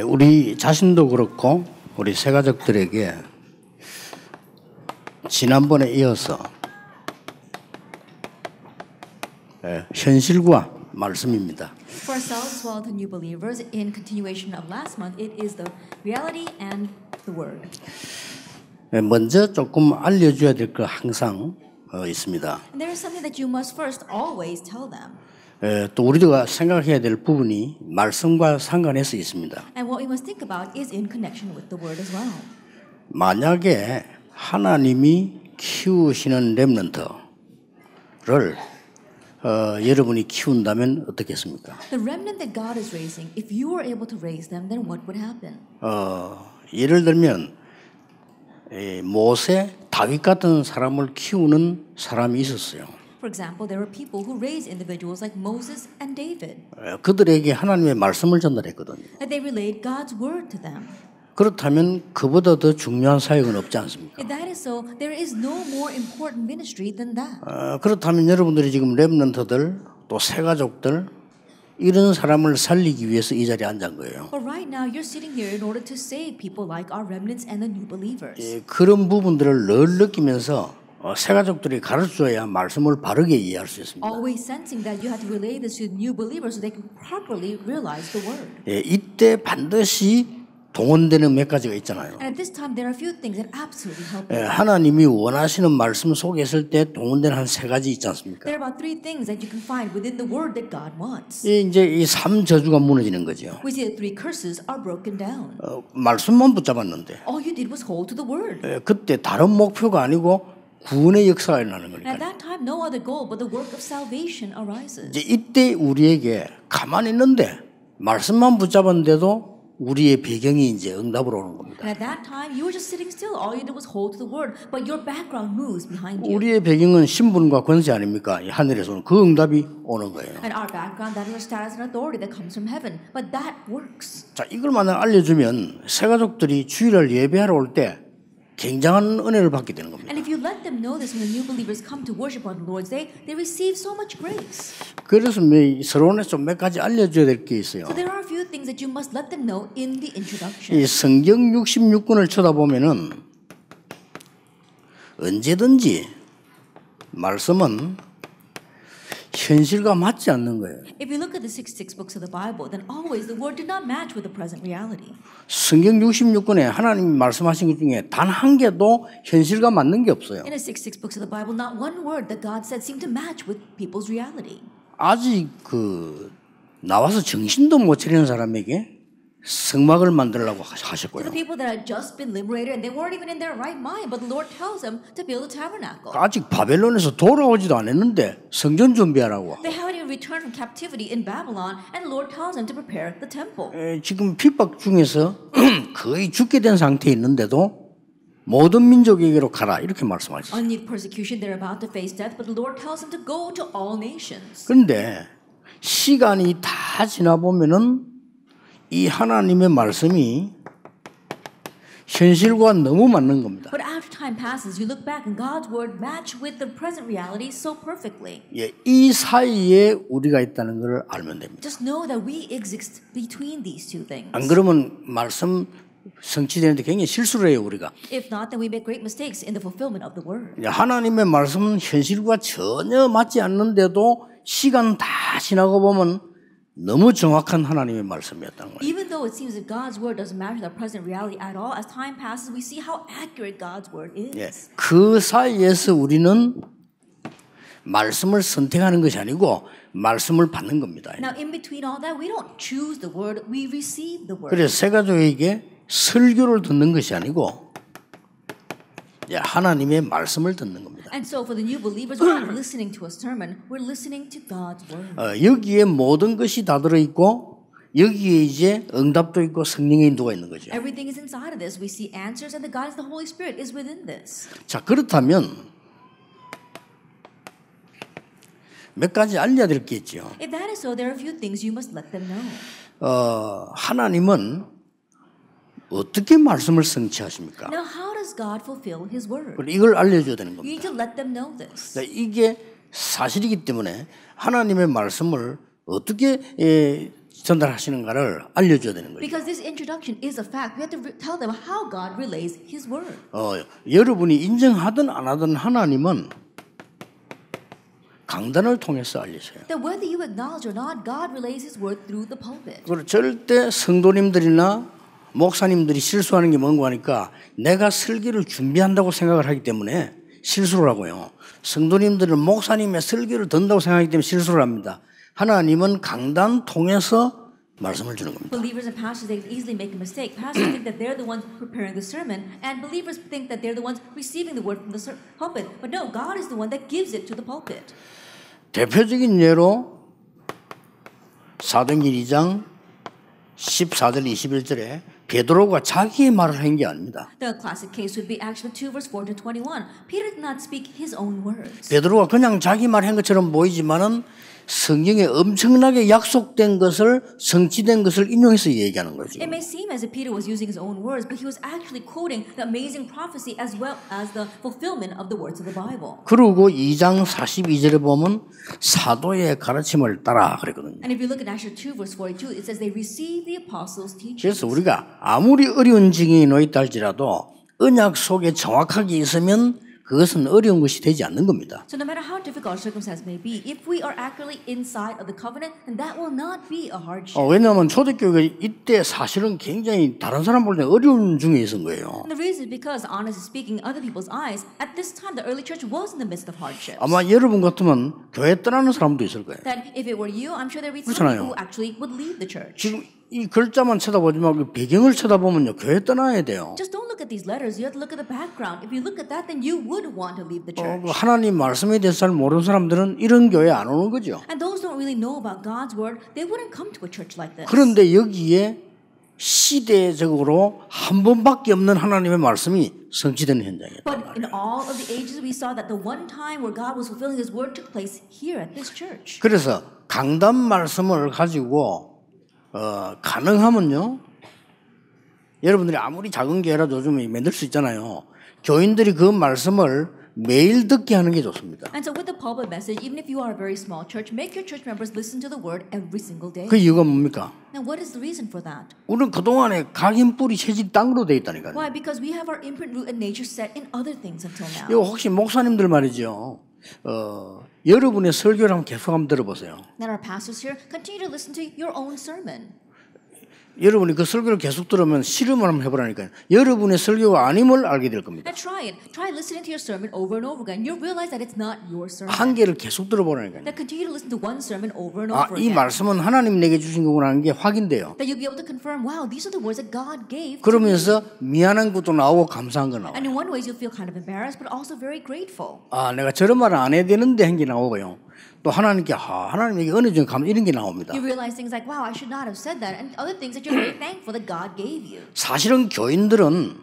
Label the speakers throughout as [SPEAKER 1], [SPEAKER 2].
[SPEAKER 1] 우리 자신도 그렇고 우리 새가족들에게 지난번에 이어서 현실과 말씀입니다.
[SPEAKER 2] For ourselves as well as the new believers, in continuation of last month, it is the reality and the word.
[SPEAKER 1] 먼저 조금 알려줘야 될 거 항상 있습니다.
[SPEAKER 2] And there is something that you must first always tell them.
[SPEAKER 1] 또 우리가 생각해야 될 부분이 말씀과 상관해서 있습니다.
[SPEAKER 2] And what we must think about is in connection with the word as well.
[SPEAKER 1] 만약에 하나님이 키우시는 렘넌트를 여러분이 키운다면 어떻겠습니까?
[SPEAKER 2] The remnant that God is raising, if you were able to raise them, then what would happen?
[SPEAKER 1] 예를 들면 모세, 다윗 같은 사람을 키우는 사람이 있었어요.
[SPEAKER 2] For example, there were people who raised individuals like Moses and David.
[SPEAKER 1] 그들에게 하나님의 말씀을 전달했거든요.
[SPEAKER 2] And they relayed God's word to them.
[SPEAKER 1] 그렇다면 그보다 더 중요한 사역은 없지 않습니까?
[SPEAKER 2] If that is so, there is no more important ministry than that.
[SPEAKER 1] 그렇다면 여러분들이 지금 렘넌트들 또 새가족들 이런 사람을 살리기 위해서 이 자리에 앉은 거예요.
[SPEAKER 2] But right now, you're sitting here in order to save people like our remnants and the new believers.
[SPEAKER 1] 그런 부분들을 늘 느끼면서 새가족들이 가르쳐줘야 말씀을 바르게 이해할 수 있습니다.
[SPEAKER 2] Always sensing that you have to relay this to new believers so they can properly realize the word.
[SPEAKER 1] 이때 반드시 동원되는 몇 가지가 있잖아요.
[SPEAKER 2] And at this time, there are a few things that absolutely help.
[SPEAKER 1] 하나님이 원하시는 말씀 속에 있을 때 동원되는 한 세 가지 있지 않습니까?
[SPEAKER 2] There are about three things that you can find within the word that God wants.
[SPEAKER 1] 이제 이 삼 저주가 무너지는 거죠.
[SPEAKER 2] We see that three curses are broken down.
[SPEAKER 1] 말씀만 붙잡았는데
[SPEAKER 2] All you did was hold to the word.
[SPEAKER 1] 그때 다른 목표가 아니고 구원의 역사가 일어나는
[SPEAKER 2] And at
[SPEAKER 1] 거니까.
[SPEAKER 2] that time, no other goal but the work of salvation arises.
[SPEAKER 1] 이제 이때 우리에게 가만히 있는데 말씀만 붙잡았는데도 우리의 배경이 이제 응답으로 오는 겁니다.
[SPEAKER 2] And at that time, you were just sitting still. All you did was hold to the word, but your background moves behind you.
[SPEAKER 1] 우리의 배경은 신분과 권세 아닙니까? 이 하늘에서는 그 응답이 오는 거예요.
[SPEAKER 2] And our background, that is our status and authority that comes from heaven. But that works.
[SPEAKER 1] 자, 이걸 만약 알려주면 새가족들이 주일을 예배하러 올 때 굉장한 은혜를 받게 되는 겁니다.
[SPEAKER 2] And if you let them know this when the new believers come to worship on the Lord's Day, they receive so much grace.
[SPEAKER 1] 그래서 서론에 좀 몇 가지 알려줘야 될 게 있어요.
[SPEAKER 2] So there are a few things that you must let them know in the introduction.
[SPEAKER 1] 이 성경 66권을 쳐다보면은 언제든지 말씀은 현실과 맞지 않는 거예요.
[SPEAKER 2] If you look at the 66 books of the Bible, then always the word did not match with the present reality.
[SPEAKER 1] 성경 66권에 하나님이 말씀하신 것 중에 단 한 개도 현실과 맞는 게 없어요.
[SPEAKER 2] In the 66 books of the Bible, not one word that God said seemed to match with people's reality.
[SPEAKER 1] 아직 나와서 정신도 못 차리는 사람에게 성막을 만들려고
[SPEAKER 2] To
[SPEAKER 1] 하셨고요.
[SPEAKER 2] the people that had just been liberated and they weren't even in their right mind, but the Lord tells them to build a tabernacle.
[SPEAKER 1] 아직 바벨론에서 돌아오지도 않았는데 성전 준비하라고.
[SPEAKER 2] They haven't even returned from captivity in Babylon, and the Lord tells them to prepare the temple.
[SPEAKER 1] 지금 핍박 중에서 거의 죽게 된 상태에 있는데도 모든 민족에게로 가라 이렇게 말씀하셨어요.
[SPEAKER 2] Under persecution, they're about to face death, but the Lord tells them to go to all nations.
[SPEAKER 1] 그런데 시간이 다 지나 보면은 이 하나님의 말씀이 현실과 너무 맞는 겁니다.
[SPEAKER 2] But after time passes, you look back and God's word match with the present reality so perfectly.
[SPEAKER 1] 이 사이에 우리가 있다는 걸 알면 됩니다.
[SPEAKER 2] Just know that we exist between these two things.
[SPEAKER 1] 안 그러면 말씀 성취되는데 굉장히 실수를 해요 우리가.
[SPEAKER 2] If not, then we make great mistakes in the fulfillment of the word.
[SPEAKER 1] 하나님의 말씀은 현실과 전혀 맞지 않는데도 시간 다 지나고 보면 너무 정확한 하나님의 말씀이었다는 거예요.
[SPEAKER 2] Even though it seems that God's word doesn't match with our present reality at all, as time passes, we see how accurate God's word is.
[SPEAKER 1] 그 사이에서 우리는 말씀을 선택하는 것이 아니고 말씀을 받는 겁니다.
[SPEAKER 2] Now, in between all that, we don't choose the word, we receive the word.
[SPEAKER 1] 그래서 새가족에게 설교를 듣는 것이 아니고 하나님의 말씀을 듣는 겁니다.
[SPEAKER 2] And so for the new believers, we're not listening to a sermon, we're listening to God's word.
[SPEAKER 1] 여기에 모든 것이 다 들어있고 여기에 이제 응답도 있고 성령의 인도가 있는 거죠.
[SPEAKER 2] Everything is inside of this. We see answers and the guidance of the Holy Spirit is within this.
[SPEAKER 1] 자, 그렇다면 몇 가지 알려야 될 게 있죠.
[SPEAKER 2] If that is so, there are a few things you must let them know.
[SPEAKER 1] 하나님은 어떻게 말씀을 성취하십니까?
[SPEAKER 2] Now, how does God fulfill His word?
[SPEAKER 1] 이걸 알려줘야 되는
[SPEAKER 2] You need
[SPEAKER 1] 겁니다.
[SPEAKER 2] to let them know this.
[SPEAKER 1] 이게 사실이기 때문에 하나님의 말씀을 어떻게 전달하시는가를 알려줘야 되는 거죠.
[SPEAKER 2] Because this introduction is a fact. We have to tell them how God relays His word.
[SPEAKER 1] 여러분이 인정하든 안 하든 하나님은 강단을 통해서 알리세요.
[SPEAKER 2] That whether you acknowledge or not, God relays His word through the pulpit.
[SPEAKER 1] 그리고 절대 성도님들이나 목사님들이 실수하는 게 뭔가 하니까 내가 설교를 준비한다고 생각을 하기 때문에 실수를 하고요. 성도님들은 목사님의 설교를 듣는다고 생각하기 때문에 실수를 합니다. 하나님은 강단 통해서 말씀을 주는 겁니다.
[SPEAKER 2] Believers and pastors, they easily make a mistake. Pastors think that they're the ones preparing the sermon, and believers think that they're the ones receiving the word from the pulpit. But no, God is the one that gives it to the pulpit.
[SPEAKER 1] 대표적인 예로 사도행전 2장 14절 21절에 베드로가 자기의 말을 한 게 아닙니다.
[SPEAKER 2] The classic case would be Acts 2 verse 4 to 21. Peter did not speak his own words.
[SPEAKER 1] 베드로가 그냥 자기 말 한 것처럼 보이지만은 성경에 엄청나게 약속된 것을 성취된 것을 인용해서 얘기하는 거죠.
[SPEAKER 2] It may seem as if Peter was using his own words, but he was actually quoting the amazing prophecy as well as the fulfillment of the words of the Bible.
[SPEAKER 1] 그리고 2장 42절에 보면 사도의 가르침을 따라 그랬거든요.
[SPEAKER 2] And if you look at Acts 2 verse 42, it says they received the apostles' teaching.
[SPEAKER 1] 그래서 우리가 아무리 어려운 증인이 놓였다 할지라도 언약 속에 정확하게 있으면 그것은 어려운 것이 되지 않는 겁니다.
[SPEAKER 2] So no matter how difficult our circumstance may be, if we are accurately inside of the covenant, then that will not be a hardship.
[SPEAKER 1] 왜냐하면 초대교회가 이때 사실은 굉장히 다른 사람 볼 때 어려운 중에 있은 거예요.
[SPEAKER 2] And the reason is because, honestly speaking, in other people's eyes, at this time the early church was in the midst of hardships.
[SPEAKER 1] 아마 여러분 같으면 교회 떠나는 사람도 있을 거예요.
[SPEAKER 2] That if it were you, I'm sure there would be some
[SPEAKER 1] 그렇잖아요.
[SPEAKER 2] people who actually would leave the church.
[SPEAKER 1] 지금 이 글자만 쳐다보지 말고 배경을 쳐다보면요 교회 떠나야 돼요.
[SPEAKER 2] Just don't look at these letters. You have to look at the background. If you look at that, then you would want to leave the church.
[SPEAKER 1] 하나님 말씀에 대해서 잘 모르는 사람들은 이런 교회 안 오는 거죠.
[SPEAKER 2] And those who don't really know about God's word, they wouldn't come to a church like this.
[SPEAKER 1] 그런데 여기에 시대적으로 한 번밖에 없는 하나님의 말씀이 성취되는 현장이에요.
[SPEAKER 2] But in all of the ages, we saw that the one time where God was fulfilling His word took place here at this church.
[SPEAKER 1] 그래서 강단 말씀을 가지고 가능하면요. 여러분들이 아무리 작은 교회라도 좀 만들 수 있잖아요. 교인들이 그 말씀을 매일 듣게 하는 게 좋습니다.
[SPEAKER 2] And so with the pulpit message, even if you are a very small church, make your church members listen to the word every single day.
[SPEAKER 1] 그 이유가 뭡니까?
[SPEAKER 2] Now what is the reason for that?
[SPEAKER 1] 우리는 그동안에 각인 뿌리 체질 땅으로 돼 있다니까요.
[SPEAKER 2] Why? Because we have our imprint, root, and nature set in other things until now.
[SPEAKER 1] 이거 혹시 목사님들 말이죠. 여러분의 설교를 한번 계속 한번 들어보세요.
[SPEAKER 2] Then our pastors here continue to listen to your own sermon.
[SPEAKER 1] 여러분이 그 설교를 계속 들으면 실험을 한번 해보라니까요. 여러분의 설교가 아님을 알게 될 겁니다.
[SPEAKER 2] And try it. Try listening to your sermon over and over again. You'll realize that it's not your sermon.
[SPEAKER 1] 한 개를 계속 들어보라니까요.
[SPEAKER 2] That continue to listen to one sermon over and over
[SPEAKER 1] 이
[SPEAKER 2] again.
[SPEAKER 1] 말씀은 하나님 내게 주신 거구나 하는 게 확인돼요.
[SPEAKER 2] That you'll be able to confirm, wow, these are the words that God gave.
[SPEAKER 1] 그러면서 미안한 것도 나오고 감사한 거 나와요.
[SPEAKER 2] And in one way, you'll feel kind of embarrassed, but also very grateful.
[SPEAKER 1] 내가 저런 말을 안 해야 되는데 한 게 나오고요. 또 하나님께 하나님에게 은혜 좀 감 이런 게 나옵니다.
[SPEAKER 2] You realize things like, wow, I should not have said that, and other things that you're very thankful that God gave you.
[SPEAKER 1] 사실은 교인들은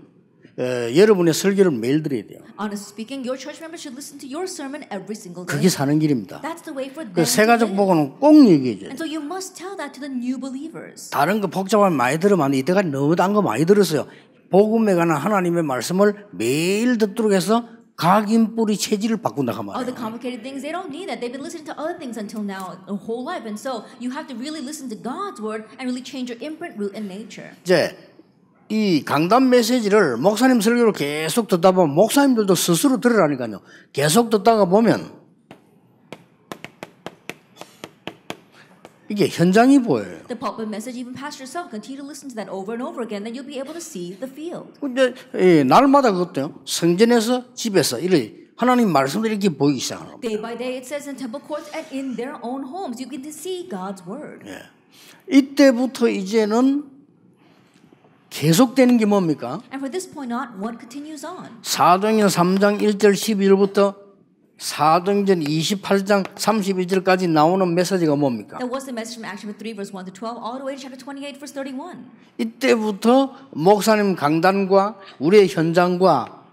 [SPEAKER 1] 여러분의 설교를 매일 들어야 돼요.
[SPEAKER 2] Honestly speaking, your church members should listen to your sermon every single day.
[SPEAKER 1] 그게 사는 길입니다.
[SPEAKER 2] That's the way for them
[SPEAKER 1] 그
[SPEAKER 2] to
[SPEAKER 1] 새가족
[SPEAKER 2] live.
[SPEAKER 1] 보고는 꼭 얘기해줘요.
[SPEAKER 2] And so you must tell that to the new believers.
[SPEAKER 1] 다른 거 복잡한 많이 들으면 안 돼. 이때까지 너무 딴 거 많이 들었어요. 복음에 관한 하나님의 말씀을 매일 듣도록 해서 각인 뿌리 체질을 바꾼다 그
[SPEAKER 2] Other
[SPEAKER 1] 말이에요.
[SPEAKER 2] complicated things, they don't need that. They've been listening to other things until now, a whole life. And so you have to really listen to God's word and really change your imprint, root, and nature.
[SPEAKER 1] 이제 이 강단 메시지를 목사님 설교를 계속 듣다 보면 목사님들도 스스로 들으라니까요. 계속 듣다가 보면 이게 현장이 보여요.
[SPEAKER 2] The pulpit message, even pastor yourself, continue to listen to that over and over again, then you'll be able to see the field.
[SPEAKER 1] 근데 날마다 그것도요. 성전에서 집에서 이렇게 하나님 말씀들이 이렇게 보이기 시작하는 겁니다.
[SPEAKER 2] Day by day, it says in temple courts and in their own homes, you get to see God's word.
[SPEAKER 1] 이때부터 이제는 계속되는 게 뭡니까?
[SPEAKER 2] And for this point on, what continues on?
[SPEAKER 1] 사도행전 3장 1절 12절부터 사도행전 28장 31절까지 나오는 메시지가 뭡니까?
[SPEAKER 2] That was the message from Acts 3 verse 1 to 12 all the way to chapter 28 verse 31.
[SPEAKER 1] 이때부터 목사님 강단과 우리의 현장과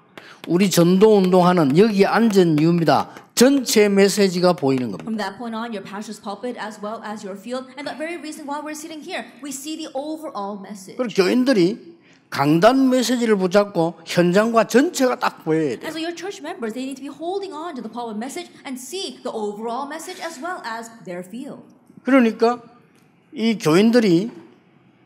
[SPEAKER 1] 우리 전도 운동하는 여기 앉은 이유입니다. 전체 메시지가 보이는 겁니다.
[SPEAKER 2] From that point on, your pastor's pulpit as well as your field, and the very reason why we're sitting here, we see the overall message.
[SPEAKER 1] 그리고 교인들이 강단 메시지를 붙잡고 현장과 전체가 딱 보여야 돼요.
[SPEAKER 2] And so your church members, they need to be holding on to the pulpit message and see the overall message as well as their field.
[SPEAKER 1] 그러니까 이 교인들이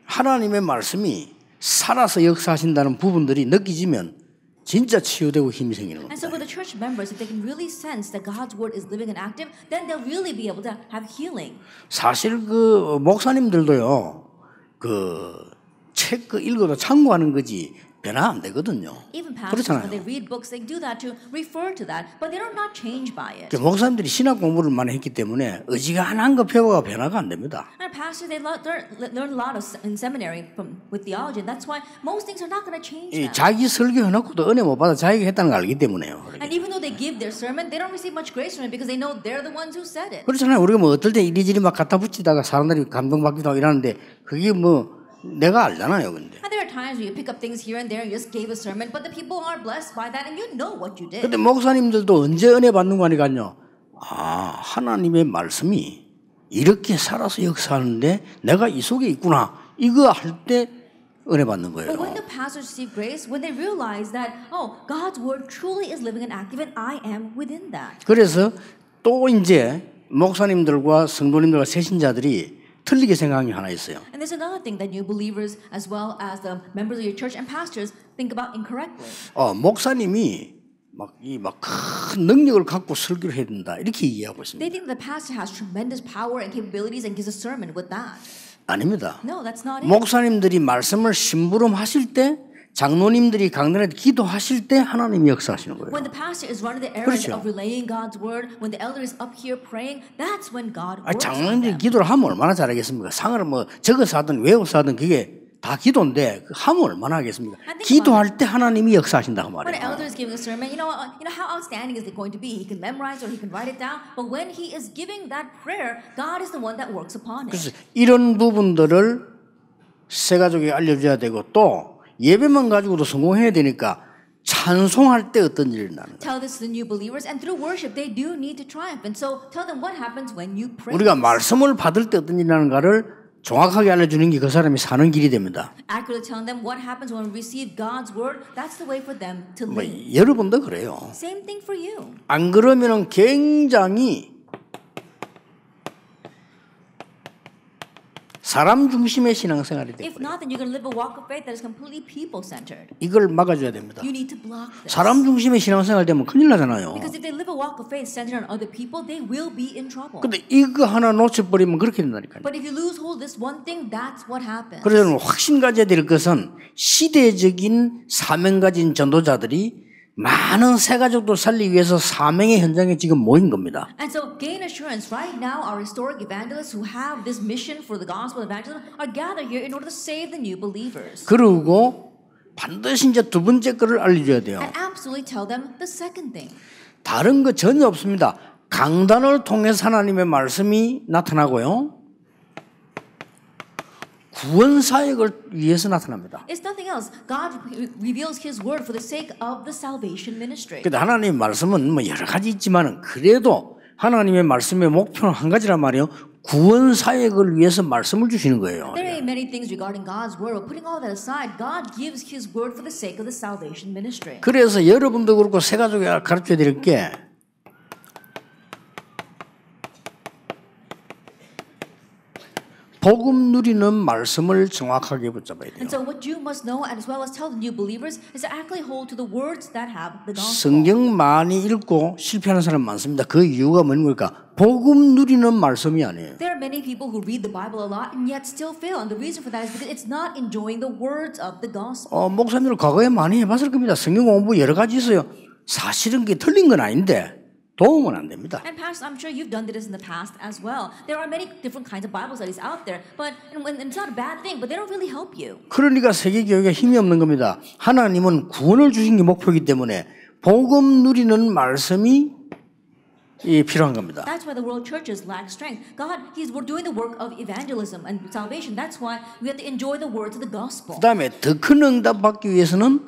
[SPEAKER 1] 하나님의 말씀이 살아서 역사하신다는 부분들이 느끼지면 진짜 치유되고 힘이 생기는
[SPEAKER 2] And so
[SPEAKER 1] 겁니다.
[SPEAKER 2] for the church members, if they can really sense that God's word is living and active, then they'll really be able to have healing.
[SPEAKER 1] 사실 그 목사님들도요, 그 책 읽어도 참고하는 거지 변화 안 되거든요.
[SPEAKER 2] Even pastors, when they
[SPEAKER 1] 그렇잖아요.
[SPEAKER 2] read books, they do that to refer to that, but they are not changed by it.
[SPEAKER 1] 목사님들이 신학 공부를 많이 했기 때문에 어지간한 거 배워가 변화가 안 됩니다.
[SPEAKER 2] And pastors, they learn a lot in seminary with theology, and that's why most things are not going to change
[SPEAKER 1] 이
[SPEAKER 2] them.
[SPEAKER 1] 자기 설교 해놓고도 은혜 못 받아 자기가 했다는 걸 알기 때문에요.
[SPEAKER 2] And even though they give their sermon, they don't receive much grace from it because they know they're the ones who said it.
[SPEAKER 1] 그렇잖아요. 우리가 뭐 어떨 때 이리저리 막 갖다 붙이다가 사람들이 감동받기도 하고 이러는데 그게 뭐 내가 알잖아요. 근데.
[SPEAKER 2] And there are times where you pick up things here and there and you just gave a sermon, but the people are blessed by that and you know what you did.
[SPEAKER 1] 근데 목사님들도 언제 은혜 받는 거 하니까요. 아, 하나님의 말씀이 이렇게 살아서 역사하는데 내가 이 속에 있구나. 이거 할 때 은혜 받는 거예요.
[SPEAKER 2] But when the pastors receive grace, when they realize that, oh, God's word truly is living and active and I am within that.
[SPEAKER 1] 그래서 또 이제 목사님들과 성도님들과 세신자들이 틀리게 생각한 게 하나 있어요.
[SPEAKER 2] And there's another thing that new believers as well as the members of your church and pastors think about incorrectly.
[SPEAKER 1] 목사님이 막 큰 능력을 갖고 설교를 해야 된다 이렇게 이해하고 있습니다.
[SPEAKER 2] They think the pastor has tremendous power and capabilities and gives a sermon with that.
[SPEAKER 1] 아닙니다.
[SPEAKER 2] No, that's not it.
[SPEAKER 1] 목사님들이 말씀을 심부름하실 때 장로님들이 강단에서 기도하실 때 하나님이 역사하시는 거예요.
[SPEAKER 2] When the pastor is running the errand
[SPEAKER 1] 그렇죠.
[SPEAKER 2] of relaying God's word, when the elder is up here praying, that's when God works.
[SPEAKER 1] 장로님들이 기도를 하면 얼마나 잘하겠습니까? 상을 뭐 적어서 하든 외워서 하든 그게 다 기도인데 하면 얼마나 하겠습니까? 기도할 때 하나님이 역사하신다고
[SPEAKER 2] When an
[SPEAKER 1] 말해요.
[SPEAKER 2] elder is giving a sermon, you know how outstanding is it going to be? He can memorize or he can write it down. But when he is giving that prayer, God is the one that works upon it.
[SPEAKER 1] 그래서 이런 부분들을 새 가족에게 알려줘야 되고 또 예배만 가지고도 성공해야 되니까 찬송할 때 어떤 일이 나는 거예요.
[SPEAKER 2] Tell this to the new believers, and through worship, they do need to triumph. And so tell them what happens when you pray.
[SPEAKER 1] 우리가 말씀을 받을 때 어떤 일이 나는가를 정확하게 알려주는 게 그 사람이 사는 길이 됩니다.
[SPEAKER 2] Accurately telling them what happens when we receive God's word, that's the way for them to
[SPEAKER 1] 뭐
[SPEAKER 2] live.
[SPEAKER 1] 여러분도 그래요.
[SPEAKER 2] Same thing for you.
[SPEAKER 1] 안 그러면은 굉장히 사람 중심의 신앙생활이
[SPEAKER 2] If
[SPEAKER 1] 되고요.
[SPEAKER 2] not, then you're going to live a walk of faith that is completely people-centered.
[SPEAKER 1] 이걸 막아줘야 됩니다.
[SPEAKER 2] You need to block this.
[SPEAKER 1] 사람 중심의 신앙생활 되면 큰일 나잖아요.
[SPEAKER 2] Because if they live a walk of faith centered on other people, they will be in trouble.
[SPEAKER 1] 근데 이거 하나 놓쳐버리면 그렇게 된다니까요.
[SPEAKER 2] But if you lose hold of this one thing, that's what happens.
[SPEAKER 1] 그래서 확신 가져야 될 것은 시대적인 사명 가진 전도자들이 많은 새가족들 살리기 위해서 사명의 현장에 지금 모인 겁니다.
[SPEAKER 2] And so gain assurance. Right now, our historic evangelists who have this mission for the gospel evangelism are gathered here in order to save the new believers.
[SPEAKER 1] 그리고 반드시 이제 두 번째 거를 알려줘야 돼요.
[SPEAKER 2] And absolutely tell them the second thing.
[SPEAKER 1] 다른 거 전혀 없습니다. 강단을 통해서 하나님의 말씀이 나타나고요. 구원 사역을 위해서 나타납니다.
[SPEAKER 2] It's nothing else. God reveals His word for the sake of the salvation ministry.
[SPEAKER 1] 근데 하나님의 말씀은 뭐 여러 가지 있지만은 그래도 하나님의 말씀의 목표는 한 가지란 말이에요. 구원 사역을 위해서 말씀을 주시는 거예요.
[SPEAKER 2] There are many things regarding God's word, but putting all that aside, God gives His word for the sake of the salvation ministry.
[SPEAKER 1] 그래서 여러분도 그렇고 새 가족에 가르쳐야 될 게 복음 누리는 말씀을 정확하게 붙잡아야 돼요.
[SPEAKER 2] And so what you must know, and as well as tell the new believers, is to actually hold to the words that have the gospel.
[SPEAKER 1] 성경 많이 읽고 실패하는 사람 많습니다. 그 이유가 뭐니까 복음 누리는 말씀이 아니에요.
[SPEAKER 2] There are many people who read the Bible a lot and yet still fail. And the reason for that is because it's not enjoying the words of the gospel.
[SPEAKER 1] 목사님들 과거에 많이 해봤을 겁니다. 성경 공부 여러 가지 있어요. 사실은 그게 틀린 건 아닌데 도움은 안 됩니다.
[SPEAKER 2] And Pastor, I'm sure you've done this in the past as well. There are many different kinds of Bible studies out there, but and it's not a bad thing, but they don't really help you.
[SPEAKER 1] 그러니까 세계 교회가 힘이 없는 겁니다. 하나님은 구원을 주신 게 목표이기 때문에 복음 누리는 말씀이 필요한 겁니다.
[SPEAKER 2] That's why the world churches lack strength. God, He's doing the work of evangelism and salvation. That's why we have to enjoy the words of the gospel.
[SPEAKER 1] 그다음에 더 큰 응답 받기 위해서는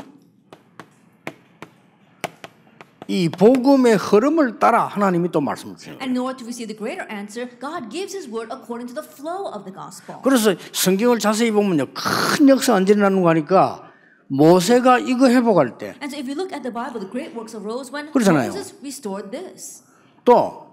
[SPEAKER 1] 이 복음의 흐름을 따라 하나님이 또 말씀을 주시는 거예요.
[SPEAKER 2] And in order to receive the greater answer, God gives His word according to the flow of the gospel.
[SPEAKER 1] 그래서 성경을 자세히 보면요, 큰 역사 언제 나는 거 하니까 모세가 이거 회복할 때,
[SPEAKER 2] And so if you look at the Bible, the great works arose when
[SPEAKER 1] 그렇잖아요.
[SPEAKER 2] Moses restored this.
[SPEAKER 1] 또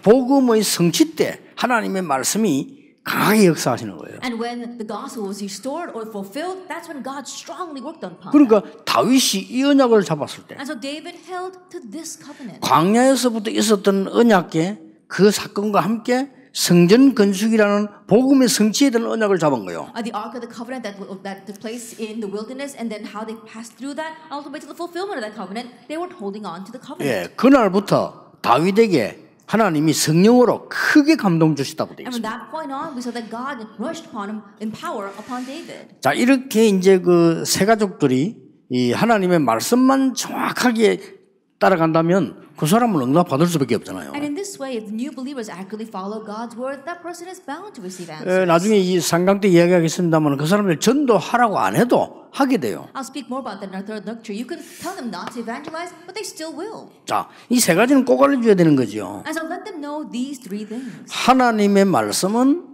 [SPEAKER 1] 복음의 성취 때 하나님의 말씀이 강하게 역사하시는 거예요.
[SPEAKER 2] And when the gospel was restored or fulfilled, that's when God strongly worked upon
[SPEAKER 1] 그러니까
[SPEAKER 2] them.
[SPEAKER 1] 다윗이 이 언약을 잡았을 때
[SPEAKER 2] And so David held to this covenant.
[SPEAKER 1] 광야에서부터 있었던 언약계 그 사건과 함께 성전 건축이라는 복음의 성취에 대한 언약을 잡은 거예요.
[SPEAKER 2] The Ark of the Covenant that took place in the wilderness, and then how they passed through that, ultimately to the fulfillment of that covenant, they were holding on to the covenant.
[SPEAKER 1] 예, 그날부터 다윗에게 하나님이 성령으로 크게 감동 주시다고 되어
[SPEAKER 2] And from
[SPEAKER 1] 있습니다.
[SPEAKER 2] that point on, we saw that God rushed upon him in power upon David.
[SPEAKER 1] 자, 이렇게 이제 그 세 가족들이 이 하나님의 말씀만 정확하게 따라간다면 그 사람은 응답 받을 수밖에 없잖아요.
[SPEAKER 2] And in this way, if the new believers accurately follow God's word, that person is bound to receive answers.
[SPEAKER 1] 나중에 이 상강 때 이야기하겠습니다만 그 사람들 전도하라고 안 해도 하게 돼요.
[SPEAKER 2] I'll speak more about that in our third lecture. You can tell them not to evangelize, but they still will.
[SPEAKER 1] 자, 이 세 가지는 꼭 알려줘야 되는 거죠.
[SPEAKER 2] And so let them know these three things.
[SPEAKER 1] 하나님의 말씀은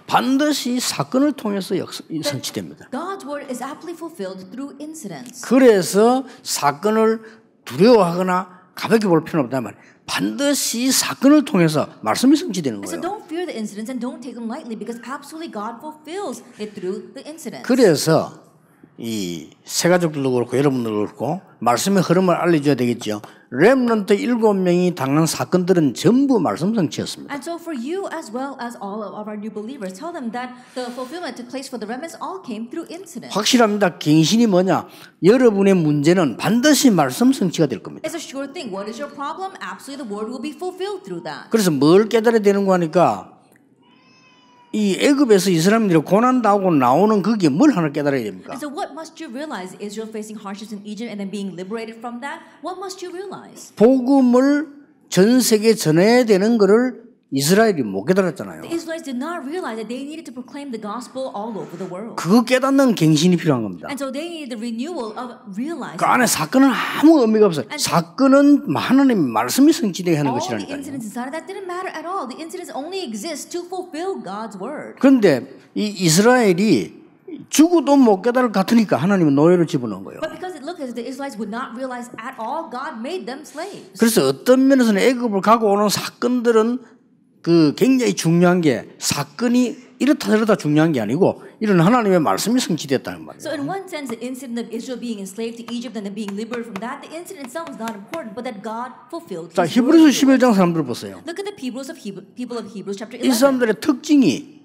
[SPEAKER 1] 반드시 사건을 통해서 성취됩니다.
[SPEAKER 2] God's word is aptly fulfilled through incidents.
[SPEAKER 1] 그래서 사건을 두려워하거나 가볍게 볼 필요는 없단 말이에요. 반드시 사건을 통해서 말씀이 성취되는
[SPEAKER 2] So
[SPEAKER 1] 거예요.
[SPEAKER 2] don't fear the incidents and don't take them lightly because absolutely God fulfills it through the incidents.
[SPEAKER 1] 그래서 이 세 가족들도 그렇고 여러분들도 그렇고 말씀의 흐름을 알려줘야 되겠죠. 렘넌트 7명이 당한 사건들은 전부 말씀 성취였습니다.
[SPEAKER 2] And so for you as well as all of our new believers, tell them that the fulfillment took place for the remnants all came through incidents.
[SPEAKER 1] 확실합니다. 갱신이 뭐냐? 여러분의 문제는 반드시 말씀 성취가 될 겁니다.
[SPEAKER 2] It's a sure thing. What is your problem? Absolutely the word will be fulfilled through that.
[SPEAKER 1] 그래서 뭘 깨달아야 되는 거 하니까 이 애굽에서 이스라엘들이 고난당하고 나오는 그게 뭘 하나 깨달아야 됩니까?
[SPEAKER 2] And so what must you realize? Israel facing hardships in Egypt and then being liberated from that? What must you realize?
[SPEAKER 1] 복음을 전 세계에 전해야 되는 거를 이스라엘이 못 깨달았잖아요.
[SPEAKER 2] The Israelites did not realize that they needed to proclaim the gospel all over the world.
[SPEAKER 1] 그거 깨닫는 갱신이 필요한 겁니다.
[SPEAKER 2] And so they needed the renewal of realizing
[SPEAKER 1] 그 안에 사건은 아무 의미가 없어요. 사건은 하나님의 말씀이 성취되게 하는
[SPEAKER 2] all the
[SPEAKER 1] 것이라니까요.
[SPEAKER 2] incidents inside of that didn't matter at all. The incidents only exist to fulfill God's word.
[SPEAKER 1] 그런데 이 이스라엘이 죽어도 못 깨달을 것 같으니까 하나님은 노예로 집어넣은 거예요.
[SPEAKER 2] But because it looked as if the Israelites would not realize at all, God made them slaves.
[SPEAKER 1] 그래서 어떤 면에서는 애굽을 가고 오는 사건들은 그 굉장히 중요한 게 사건이 이렇다 저렇다 중요한 게 아니고 이런 하나님의 말씀이 성취됐다는 말이에요.
[SPEAKER 2] So in one sense, the incident of Israel being enslaved to Egypt and then being liberated from that, the incident itself is not important, but that God fulfilled
[SPEAKER 1] 자,
[SPEAKER 2] His
[SPEAKER 1] 히브리서
[SPEAKER 2] word.
[SPEAKER 1] 11장 사람들 보세요.
[SPEAKER 2] Look at the people of Hebrews chapter
[SPEAKER 1] 이
[SPEAKER 2] 11.
[SPEAKER 1] 사람들의 특징이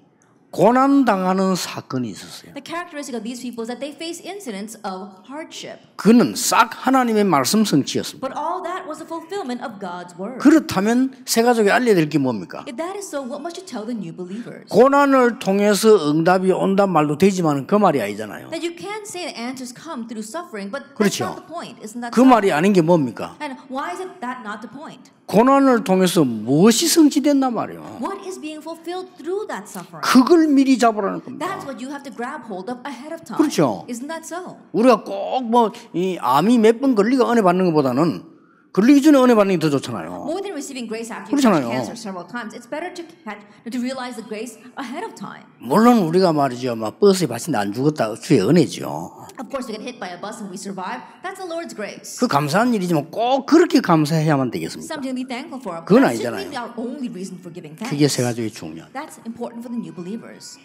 [SPEAKER 1] 고난당하는 사건이 있었어요.
[SPEAKER 2] The characteristic of these people is that they face incidents of hardship.
[SPEAKER 1] 그는 싹 하나님의 말씀 성취였습니다.
[SPEAKER 2] But all that was a fulfillment of God's word.
[SPEAKER 1] 그렇다면 새 가족에 알려야 될 게 뭡니까?
[SPEAKER 2] If that is so, what must you tell the new believers?
[SPEAKER 1] 고난을 통해서 응답이 온단 말도 되지만 그 말이 아니잖아요.
[SPEAKER 2] That you can say the answers come through suffering, but that's
[SPEAKER 1] 그렇죠.
[SPEAKER 2] not the point. Isn't that
[SPEAKER 1] 그
[SPEAKER 2] so?
[SPEAKER 1] 말이 아닌 게 뭡니까?
[SPEAKER 2] And why is that not the point?
[SPEAKER 1] 고난을 통해서 무엇이 성취된단 말이에요.
[SPEAKER 2] What is being fulfilled through that suffering?
[SPEAKER 1] 그걸 미리 잡으라는 겁니다.
[SPEAKER 2] That's what you have to grab hold of ahead of time.
[SPEAKER 1] 그렇죠.
[SPEAKER 2] Isn't that so?
[SPEAKER 1] 우리가 꼭 뭐 이 암이 몇 번 걸리가 은혜 받는 것보다는 걸리기 전에 은혜 받는 게 더 좋잖아요.
[SPEAKER 2] More than receiving grace after you
[SPEAKER 1] 그렇잖아요.
[SPEAKER 2] catch cancer several times, it's better to realize the grace ahead of time.
[SPEAKER 1] 물론 우리가 말이죠, 막 버스에 받친데 안 죽었다, 주의 은혜죠.
[SPEAKER 2] Of course, we get hit by a bus and we survive. That's the Lord's grace.
[SPEAKER 1] 그 감사한 일이지만 꼭 그렇게 감사해야만 되겠습니까?
[SPEAKER 2] Something to be thankful for.
[SPEAKER 1] 그건
[SPEAKER 2] That shouldn't
[SPEAKER 1] 아니잖아요.
[SPEAKER 2] be our only reason for giving thanks.
[SPEAKER 1] 그게 세 가지가 중요한.
[SPEAKER 2] That's important for the new believers.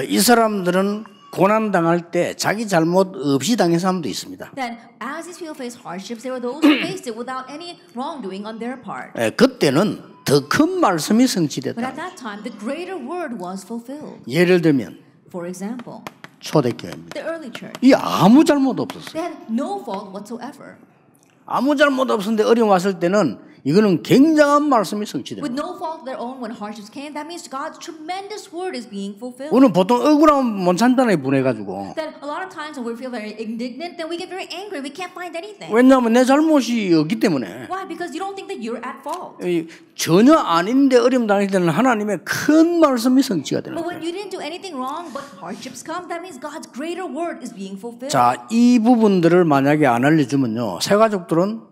[SPEAKER 1] 이 사람들은 고난 당할 때 자기 잘못 없이 당한 사람도 있습니다.
[SPEAKER 2] Then, as these people face hardships, there were those who faced it without any wrongdoing on their part.
[SPEAKER 1] 그때는 더 큰 말씀이
[SPEAKER 2] But
[SPEAKER 1] 성취됐다.
[SPEAKER 2] at that time, the greater word was fulfilled.
[SPEAKER 1] 예를 들면
[SPEAKER 2] For example,
[SPEAKER 1] 초대교회입니다.
[SPEAKER 2] the early church.
[SPEAKER 1] 이 아무 잘못 없었어요.
[SPEAKER 2] They had no fault whatsoever.
[SPEAKER 1] 아무 잘못 없었는데 어려움 왔을 때는 이거는 굉장한 말씀이 성취됩니다.
[SPEAKER 2] With no fault of their own when hardships came, that means God's tremendous word is being fulfilled.
[SPEAKER 1] 우리는 보통 억울하면 못 참잖아요, 분해가지고.
[SPEAKER 2] Then a lot of times when we feel very indignant, then we get very angry. We can't find anything.
[SPEAKER 1] 왜냐하면 내 잘못이 없기 때문에.
[SPEAKER 2] Why? Because you don't think that you're at fault.
[SPEAKER 1] 전혀 아닌데 어려움 당할 때는 하나님의 큰 말씀이 성취가 되는
[SPEAKER 2] But when
[SPEAKER 1] 거예요.
[SPEAKER 2] you didn't do anything wrong, but hardships come, that means God's greater word is being fulfilled.
[SPEAKER 1] 자, 이 부분들을 만약에 안 알려주면요, 새 가족들은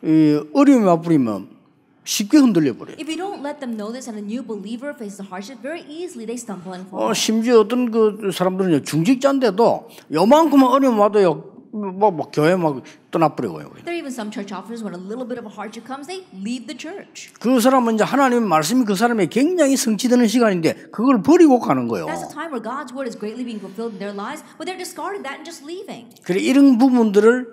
[SPEAKER 1] 이 어려움이 와버리면 쉽게 흔들려 버려요.
[SPEAKER 2] If you don't let them know this and a new believer faces the hardship, very easily they stumble and fall.
[SPEAKER 1] 심지어 어떤 그 사람들은요, 중직자인데도 요만큼만 어려움 와도요, 뭐 교회 막 떠나버리고요.
[SPEAKER 2] There are even some church officers when a little bit of a hardship comes, they leave the church.
[SPEAKER 1] 그 사람은 이제 하나님의 말씀이 그 사람에게 굉장히 성취되는 시간인데 그걸 버리고 가는 거예요.
[SPEAKER 2] That's a time where God's word is greatly being fulfilled in their lives, but they're discarding that and just leaving.
[SPEAKER 1] 그래 이런 부분들을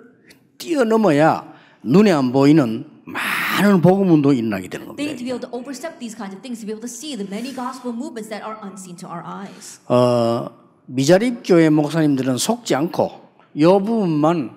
[SPEAKER 1] 뛰어넘어야 눈에 안 보이는 많은 복음 운동이 일어나게 되는 겁니다.
[SPEAKER 2] They need to be able to overstep these kinds of things to be able to see the many gospel movements that are unseen to our eyes.
[SPEAKER 1] 미자립 교회 목사님들은 속지 않고 이 부분만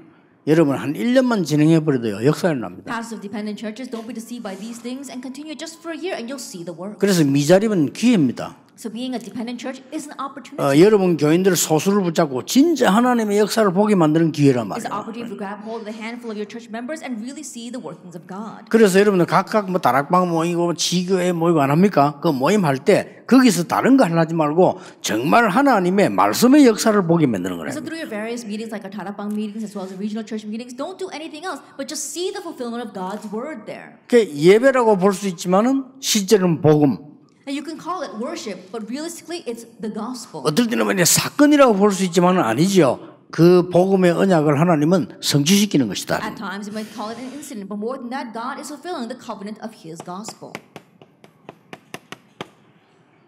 [SPEAKER 1] 여러분 한 1년만 진행해 버려도요 역사가 납니다.
[SPEAKER 2] Pastors of dependent churches don't be deceived by these things and continue just for a year and you'll see the work.
[SPEAKER 1] 그래서 미자립은 기회입니다.
[SPEAKER 2] So being a dependent church is an opportunity.
[SPEAKER 1] 여러분 교인들 소수를 붙잡고 진짜 하나님의 역사를 보게 만드는 기회란
[SPEAKER 2] It's an
[SPEAKER 1] 말이에요.
[SPEAKER 2] opportunity to grab hold of the handful of your church members and really see the workings of God.
[SPEAKER 1] 그래서 여러분들 각각 뭐 다락방 모이고 지교회 모이고 안 합니까? 그 모임할 때 거기서 다른 거 하지 말고 정말 하나님의 말씀의 역사를 보게 만드는 거예요.
[SPEAKER 2] So through your various meetings like our Tarapang meetings as well as the regional church meetings, don't do anything else but just see the fulfillment of God's word there.
[SPEAKER 1] 그 예배라고 볼 수 있지만은 실제로는 복음.
[SPEAKER 2] And you can call it worship, but realistically it's the gospel.
[SPEAKER 1] 어떨 때는 이제 사건이라고 볼 수 있지만은 아니지요. 그 복음의 언약을 하나님은 성취시키는 것이다.
[SPEAKER 2] At times you might call it an incident, but more than that, God is fulfilling the covenant of His gospel.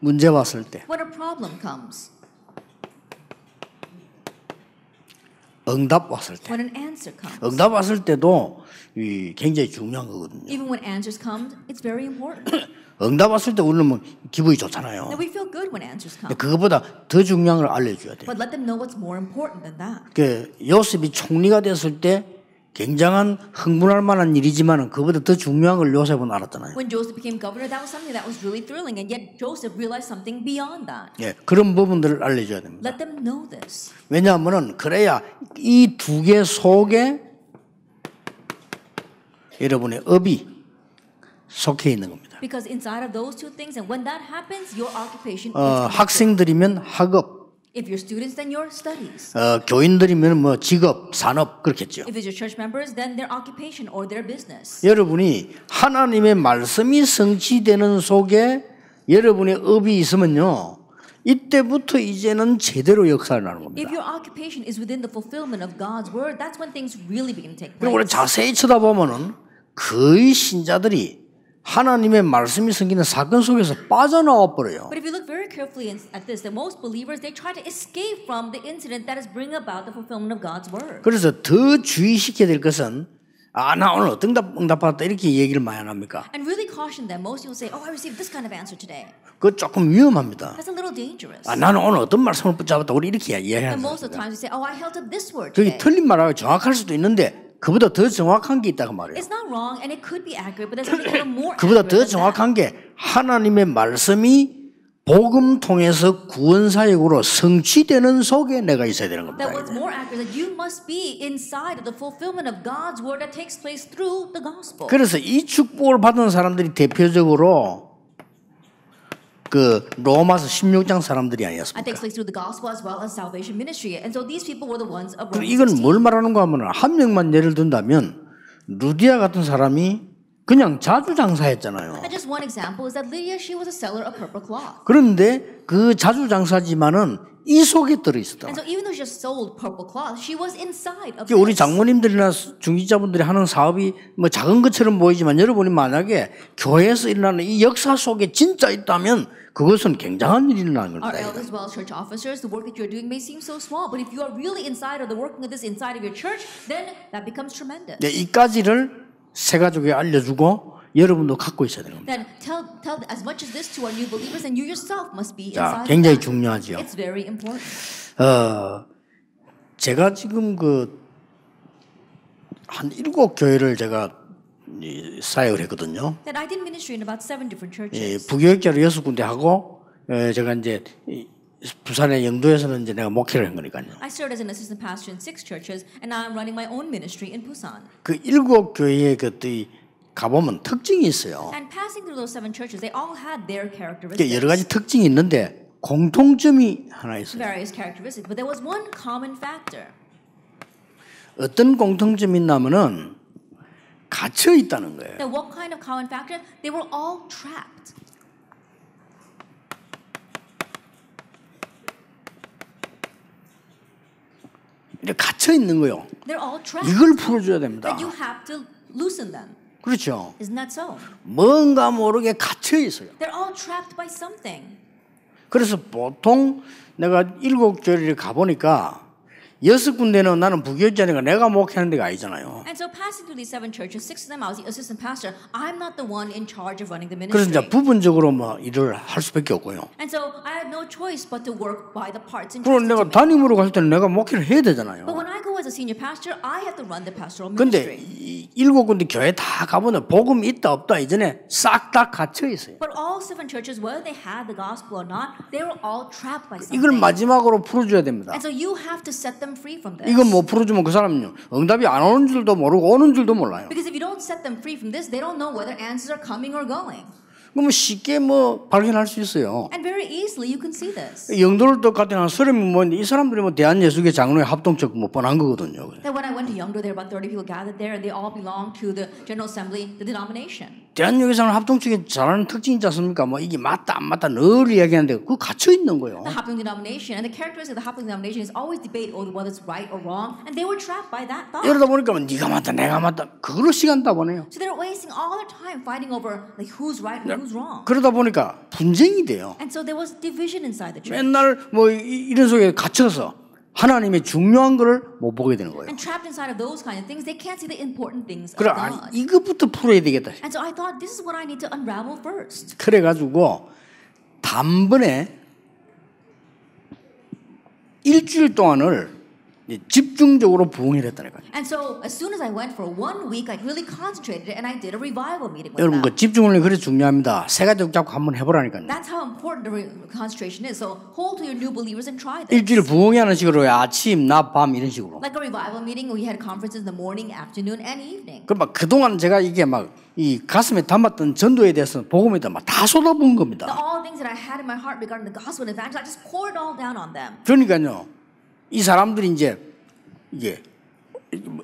[SPEAKER 1] 문제 왔을 때,
[SPEAKER 2] When a problem comes,
[SPEAKER 1] 응답 왔을 때,
[SPEAKER 2] when an answer comes,
[SPEAKER 1] 응답 왔을 때도 굉장히 중요한 거거든요.
[SPEAKER 2] even when answers come, it's very important.
[SPEAKER 1] 응답 왔을 때 우리는 뭐 기분이 좋잖아요.
[SPEAKER 2] Now we feel good when answers come,
[SPEAKER 1] 그거보다 더 중요한 걸 알려줘야 돼요.
[SPEAKER 2] but let them know what's more important than that.
[SPEAKER 1] 그 요셉이 총리가 됐을 때 굉장한 흥분할 만한 일이지만은 그보다 더 중요한 걸 요셉은 알았잖아요.
[SPEAKER 2] When Joseph became governor, that was something that was really thrilling, and yet Joseph realized something beyond that.
[SPEAKER 1] 예, 그런 부분들을 알려줘야 됩니다.
[SPEAKER 2] Let them know this.
[SPEAKER 1] 왜냐하면은 그래야 이 두 개 속에 여러분의 업이 속해 있는 겁니다.
[SPEAKER 2] Because inside of those two things, and when that happens, your occupation is connected.
[SPEAKER 1] 학생들이면 학업,
[SPEAKER 2] If you're students, then your studies.
[SPEAKER 1] 교인들이면 뭐 직업, 산업 그렇겠죠.
[SPEAKER 2] If it's your church members, then their occupation or their business.
[SPEAKER 1] 여러분이 하나님의 말씀이 성취되는 속에 여러분의 업이 있으면요. 이때부터 이제는 제대로 역사를 나는 겁니다.
[SPEAKER 2] If your occupation is within the fulfillment of God's word, that's when things really begin to take
[SPEAKER 1] 그리고 우리
[SPEAKER 2] place.
[SPEAKER 1] 자세히 쳐다보면은 거의 신자들이 하나님의 말씀이 생기는 사건 속에서 빠져나와 버려요.
[SPEAKER 2] But if you look very carefully at this, that most believers, they try to escape from the incident that is bringing about the fulfillment of God's word.
[SPEAKER 1] 그래서 더 주의시켜야 될 것은 나 오늘 어떤 응답 받았다 이렇게 얘기를 많이 안 합니까?
[SPEAKER 2] And really caution them. Most people say, oh, I received this kind of answer today.
[SPEAKER 1] 그거 조금 위험합니다.
[SPEAKER 2] That's a little dangerous.
[SPEAKER 1] 나는 오늘 어떤 말씀을 붙잡았다 우리 이렇게
[SPEAKER 2] And
[SPEAKER 1] 이야기하는
[SPEAKER 2] most of the
[SPEAKER 1] 거예요.
[SPEAKER 2] times we say, oh, I held up this word
[SPEAKER 1] 그게
[SPEAKER 2] today.
[SPEAKER 1] 틀린 말하고 정확할 수도 있는데 그보다 더 정확한 게 있다고 말이에요.
[SPEAKER 2] It's not wrong and it could be accurate, but there's something even more
[SPEAKER 1] 그보다
[SPEAKER 2] accurate
[SPEAKER 1] 더
[SPEAKER 2] than that.
[SPEAKER 1] 정확한 게 하나님의 말씀이 복음 통해서 구원 사역으로 성취되는 속에 내가 있어야 되는 겁니다.
[SPEAKER 2] That what's more accurate is that you must be inside of the fulfillment of God's word that takes place through the gospel.
[SPEAKER 1] 그래서 이 축복을 받은 사람들이 대표적으로 그 로마서 16장 사람들이
[SPEAKER 2] That
[SPEAKER 1] 아니었습니까?
[SPEAKER 2] takes place through the gospel as well as salvation ministry. And so these people were the ones of
[SPEAKER 1] 그럼
[SPEAKER 2] Romans
[SPEAKER 1] 이건
[SPEAKER 2] 16.
[SPEAKER 1] 뭘 말하는가 하면 한 명만 예를 든다면 루디아 같은 사람이 그냥 자주 장사했잖아요.
[SPEAKER 2] And just one example is that Lydia, she was a seller of purple cloth.
[SPEAKER 1] 그런데 그 자주 장사지만은 이 속에 들어 있었다.
[SPEAKER 2] And so even though she just sold purple cloth, she was inside of
[SPEAKER 1] 우리
[SPEAKER 2] this.
[SPEAKER 1] 장모님들이나 중직자분들이 하는 사업이 뭐 작은 것처럼 보이지만 여러분이 만약에 교회에서 일어나는 이 역사 속에 진짜 있다면 그것은 굉장한 일이 일어나는
[SPEAKER 2] Our
[SPEAKER 1] 겁니다.
[SPEAKER 2] elders, as well as church officers, the work that you're doing may seem so small, but if you are really inside of the working of this inside of your church, then that becomes tremendous.
[SPEAKER 1] 네, 이까지를 새 가족에 알려주고 여러분도 갖고 있어야 되는 겁니다.
[SPEAKER 2] Then tell as much as this to our new believers, and you yourself must be
[SPEAKER 1] 자,
[SPEAKER 2] inside.
[SPEAKER 1] 굉장히
[SPEAKER 2] of that.
[SPEAKER 1] 중요하지요.
[SPEAKER 2] It's very important.
[SPEAKER 1] 제가 지금 한 7교회를 제가 사역을 했거든요.
[SPEAKER 2] That I did ministry in about 7 different churches.
[SPEAKER 1] 부교육자로 6군데 하고 제가 이제 부산의 영도에서는 이제 내가 목회를 한 거니까요.
[SPEAKER 2] I served as an assistant pastor in 6 churches, and now I'm running my own ministry in Busan.
[SPEAKER 1] 그 7교회에 그때 가보면 특징이 있어요.
[SPEAKER 2] And passing through those 7 churches, they all had their characteristics.
[SPEAKER 1] 그러니까 여러 가지 특징이 있는데 공통점이 하나 있어요.
[SPEAKER 2] Various characteristics, but there was one common factor.
[SPEAKER 1] 어떤 공통점이 있냐면은 갇혀 있다는 거예요.
[SPEAKER 2] Now, what kind of common factor? They were all trapped.
[SPEAKER 1] 이제 갇혀 있는 거요.
[SPEAKER 2] They're all trapped.
[SPEAKER 1] 이걸 풀어줘야 됩니다.
[SPEAKER 2] But you have to loosen them.
[SPEAKER 1] 그렇죠.
[SPEAKER 2] Isn't that so?
[SPEAKER 1] 뭔가 모르게 갇혀 있어요.
[SPEAKER 2] They're all trapped by something.
[SPEAKER 1] 그래서 보통 내가 7교회를 가보니까 6군데는 나는 부교육자니까 내가 목회하는 데가 아니잖아요.
[SPEAKER 2] And so passing through these 7 churches, 6 of them I was the assistant pastor. I'm not the one in charge of running the
[SPEAKER 1] 그래서
[SPEAKER 2] ministry.
[SPEAKER 1] 이제 부분적으로 뭐 일을 할 수밖에 없고요.
[SPEAKER 2] And so I had no choice but to work by the parts
[SPEAKER 1] 그럼
[SPEAKER 2] entrusted
[SPEAKER 1] 내가
[SPEAKER 2] to me.
[SPEAKER 1] 담임으로 갈 때는 내가 목회를 해야
[SPEAKER 2] But
[SPEAKER 1] 되잖아요.
[SPEAKER 2] when I go as a senior pastor, I have to run the pastoral
[SPEAKER 1] 근데
[SPEAKER 2] ministry.
[SPEAKER 1] 7군데 교회 다 가보면 복음 있다 없다 이전에 싹 다 갇혀 있어요.
[SPEAKER 2] But all 7 churches, whether they had the gospel or not, they were all trapped by something.
[SPEAKER 1] 이걸 마지막으로 풀어줘야 됩니다.
[SPEAKER 2] And so you have to set them free from this.
[SPEAKER 1] 이건 못 풀어주면 그 사람은요 응답이 안 오는 줄도 모르고 오는 줄도 몰라요.
[SPEAKER 2] Because if you don't set them free from this, they don't know whether answers are coming or going.
[SPEAKER 1] 그러면 쉽게 뭐 발견할 수 있어요.
[SPEAKER 2] And very easily you can see this.
[SPEAKER 1] 영도를 똑같이 한 서름이 뭐이 사람들이 뭐 대한예수교 장로회 합동적 뭐 뻔한 거거든요.
[SPEAKER 2] That when I went to Yeongdo, there were about 30 people gathered there, and they all belonged to the General Assembly, the denomination.
[SPEAKER 1] 대한예수교는 합동적이 잘하는 특징이 있지 않습니까? 뭐 이게 맞다 안 맞다 늘 이야기하는데 그 갇혀 있는 거예요.
[SPEAKER 2] The Happening denomination, and the characteristic of the Happening denomination is always debate over whether it's right or wrong, and they were trapped by that thought.
[SPEAKER 1] 이러다 보니까 네가 맞다 내가 맞다 그걸로 시간 다 보내요.
[SPEAKER 2] So they're wasting all their time fighting over like who's right and who's wrong.
[SPEAKER 1] 그러다 보니까 분쟁이 돼요.
[SPEAKER 2] And so there was division inside the church.
[SPEAKER 1] 맨날 뭐 이런 속에 갇혀서 하나님의 중요한 거를 못 보게 되는 거예요.
[SPEAKER 2] And trapped inside of those kind of things, they can't see the important things of
[SPEAKER 1] 그래
[SPEAKER 2] God.
[SPEAKER 1] 이것부터 풀어야 되겠다.
[SPEAKER 2] And so I thought, this is what I need to unravel first.
[SPEAKER 1] 그래가지고 단번에 일주일 동안을 집중적으로 부흥을 했다니까요.
[SPEAKER 2] And so as soon as I went for 1 week, I really concentrated and I did a revival meeting with
[SPEAKER 1] 여러분
[SPEAKER 2] them.
[SPEAKER 1] 그 집중을 그래서 중요합니다. 세 가지 잡고 한번 해보라니까요.
[SPEAKER 2] That's how important the concentration is. So hold to your new believers and try this.
[SPEAKER 1] 일주일 부흥하는 식으로 아침, 낮, 밤 이런 식으로.
[SPEAKER 2] Like a revival meeting, we had conferences in the morning, afternoon, and evening.
[SPEAKER 1] 그럼 막 그동안 제가 이게 막 이 가슴에 담았던 전도에 대해서 복음에다 막 다 쏟아부은 겁니다.
[SPEAKER 2] All things that I had in my heart regarding the gospel and evangelism, I just poured it all down on them.
[SPEAKER 1] 그러니까요, 이 사람들이 이제 이게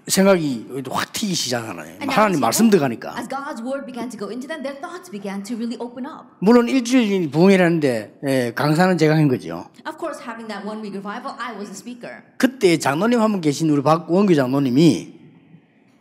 [SPEAKER 1] 생각이 확 튀기 시작하나요?
[SPEAKER 2] And
[SPEAKER 1] 하나님 말씀 들어가니까.
[SPEAKER 2] as God's word began to go into them, their thoughts began to really open up.
[SPEAKER 1] 물론 일주일 부흥이라는데 강사는 제가 한 거죠.
[SPEAKER 2] Of course, having that 1 week revival, I was the speaker.
[SPEAKER 1] 그때 장로님 한 분 계신 우리 박원규 장로님이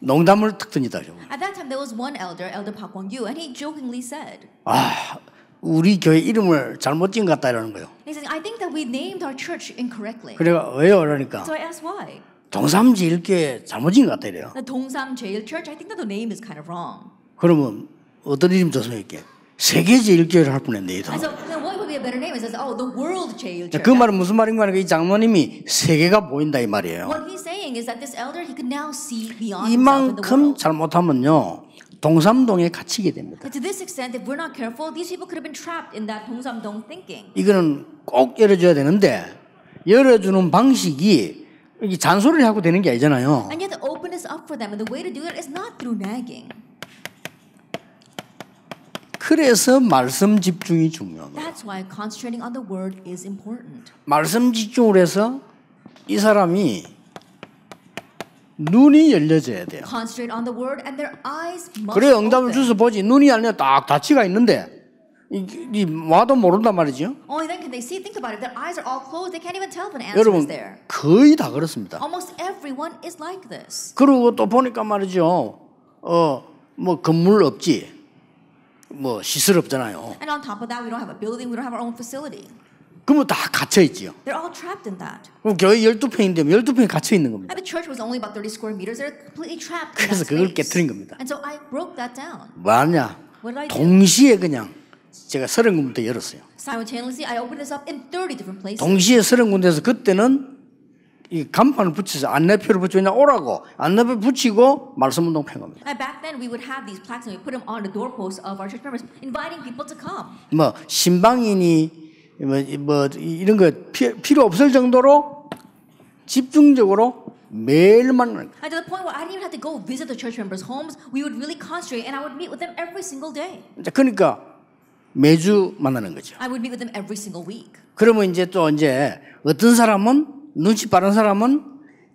[SPEAKER 1] 농담을 탁 던지다.
[SPEAKER 2] At that time, there was one elder, Elder Park Won-gyu, and he jokingly said,
[SPEAKER 1] 아, 우리 교회 이름을 잘못 지은 것 같다 이러는 거예요.
[SPEAKER 2] he said, I think that we named our church incorrectly.
[SPEAKER 1] 그래가 왜요? 그러니까
[SPEAKER 2] So I asked why.
[SPEAKER 1] 동삼제일교회 잘못 지은 것 같다 이래요.
[SPEAKER 2] The Dongsam Jail Church, I think that the name is kind of wrong.
[SPEAKER 1] 그러면 어떤 이름 줬으면 이렇게 세계제일교회를 할 뻔했네.
[SPEAKER 2] And so then what would be a better name? It says, oh, the World Jail Church.
[SPEAKER 1] 그 말은 무슨 말인가 하니까 이 장로님이 세계가 보인다 이 말이에요.
[SPEAKER 2] What he's saying is that this elder, he could now see beyond himself in the
[SPEAKER 1] 이만큼
[SPEAKER 2] world.
[SPEAKER 1] 잘못하면요 동삼동에 갇히게 됩니다.
[SPEAKER 2] But to this extent, if we're not careful, these people could have been trapped in that Dongsamdong thinking.
[SPEAKER 1] 이거는 꼭 열어줘야 되는데 열어주는 방식이 이게 잔소리를 하고 되는 게 아니잖아요.
[SPEAKER 2] And yet to open this up for them, and the way to do it is not through nagging.
[SPEAKER 1] 그래서 말씀 집중이 중요한 거예요.
[SPEAKER 2] That's why concentrating on the word is important.
[SPEAKER 1] 말씀 집중을 해서 이 사람이 눈이 열려져야 돼요.
[SPEAKER 2] Concentrate on the word, and their eyes must
[SPEAKER 1] 그래 응답을
[SPEAKER 2] open.
[SPEAKER 1] 주서 보지 눈이 열려 딱 닫히가 있는데 이 와도 모른단 말이죠.
[SPEAKER 2] Only then can they see. Think about it. Their eyes are all closed. They can't even tell if an answer
[SPEAKER 1] 여러분
[SPEAKER 2] is there.
[SPEAKER 1] 거의 다 그렇습니다.
[SPEAKER 2] Almost everyone is like this.
[SPEAKER 1] 그리고 또 보니까 말이죠. 뭐 건물 없지. 뭐 시설 없잖아요.
[SPEAKER 2] And on top of that, we don't have a building. We don't have our own facility.
[SPEAKER 1] 그러면 다 갇혀 있지요.
[SPEAKER 2] They're all trapped in that.
[SPEAKER 1] 그럼 교회 12평인데 12평이 갇혀 있는 겁니다.
[SPEAKER 2] And the church was only about 30 square meters. They're completely trapped in
[SPEAKER 1] 그래서
[SPEAKER 2] that
[SPEAKER 1] 그걸
[SPEAKER 2] space.
[SPEAKER 1] 깨트린 겁니다.
[SPEAKER 2] And so I broke that down.
[SPEAKER 1] 뭐하냐?
[SPEAKER 2] What did I do?
[SPEAKER 1] 동시에 그냥 제가 30군데 열었어요.
[SPEAKER 2] Simultaneously, I opened this up in 30 different places.
[SPEAKER 1] 동시에 30군데에서 그때는 이 간판을 붙여서 안내표를 붙여서 오라고 안내표 붙이고 말씀운동 팬 겁니다.
[SPEAKER 2] And back then, we would have these plaques and we put them on the doorposts of our church members, inviting people to come.
[SPEAKER 1] 뭐 신방인이 뭐 이런 거 필요 없을 정도로 집중적으로 매일 만나는 거예요.
[SPEAKER 2] And to the point where I didn't even have to go visit the church members' homes. We would really concentrate, and I would meet with them every single day.
[SPEAKER 1] 그러니까 매주 만나는 거죠.
[SPEAKER 2] I would meet with them every single week.
[SPEAKER 1] 그러면 이제 또 이제 어떤 사람은 눈치 빠른 사람은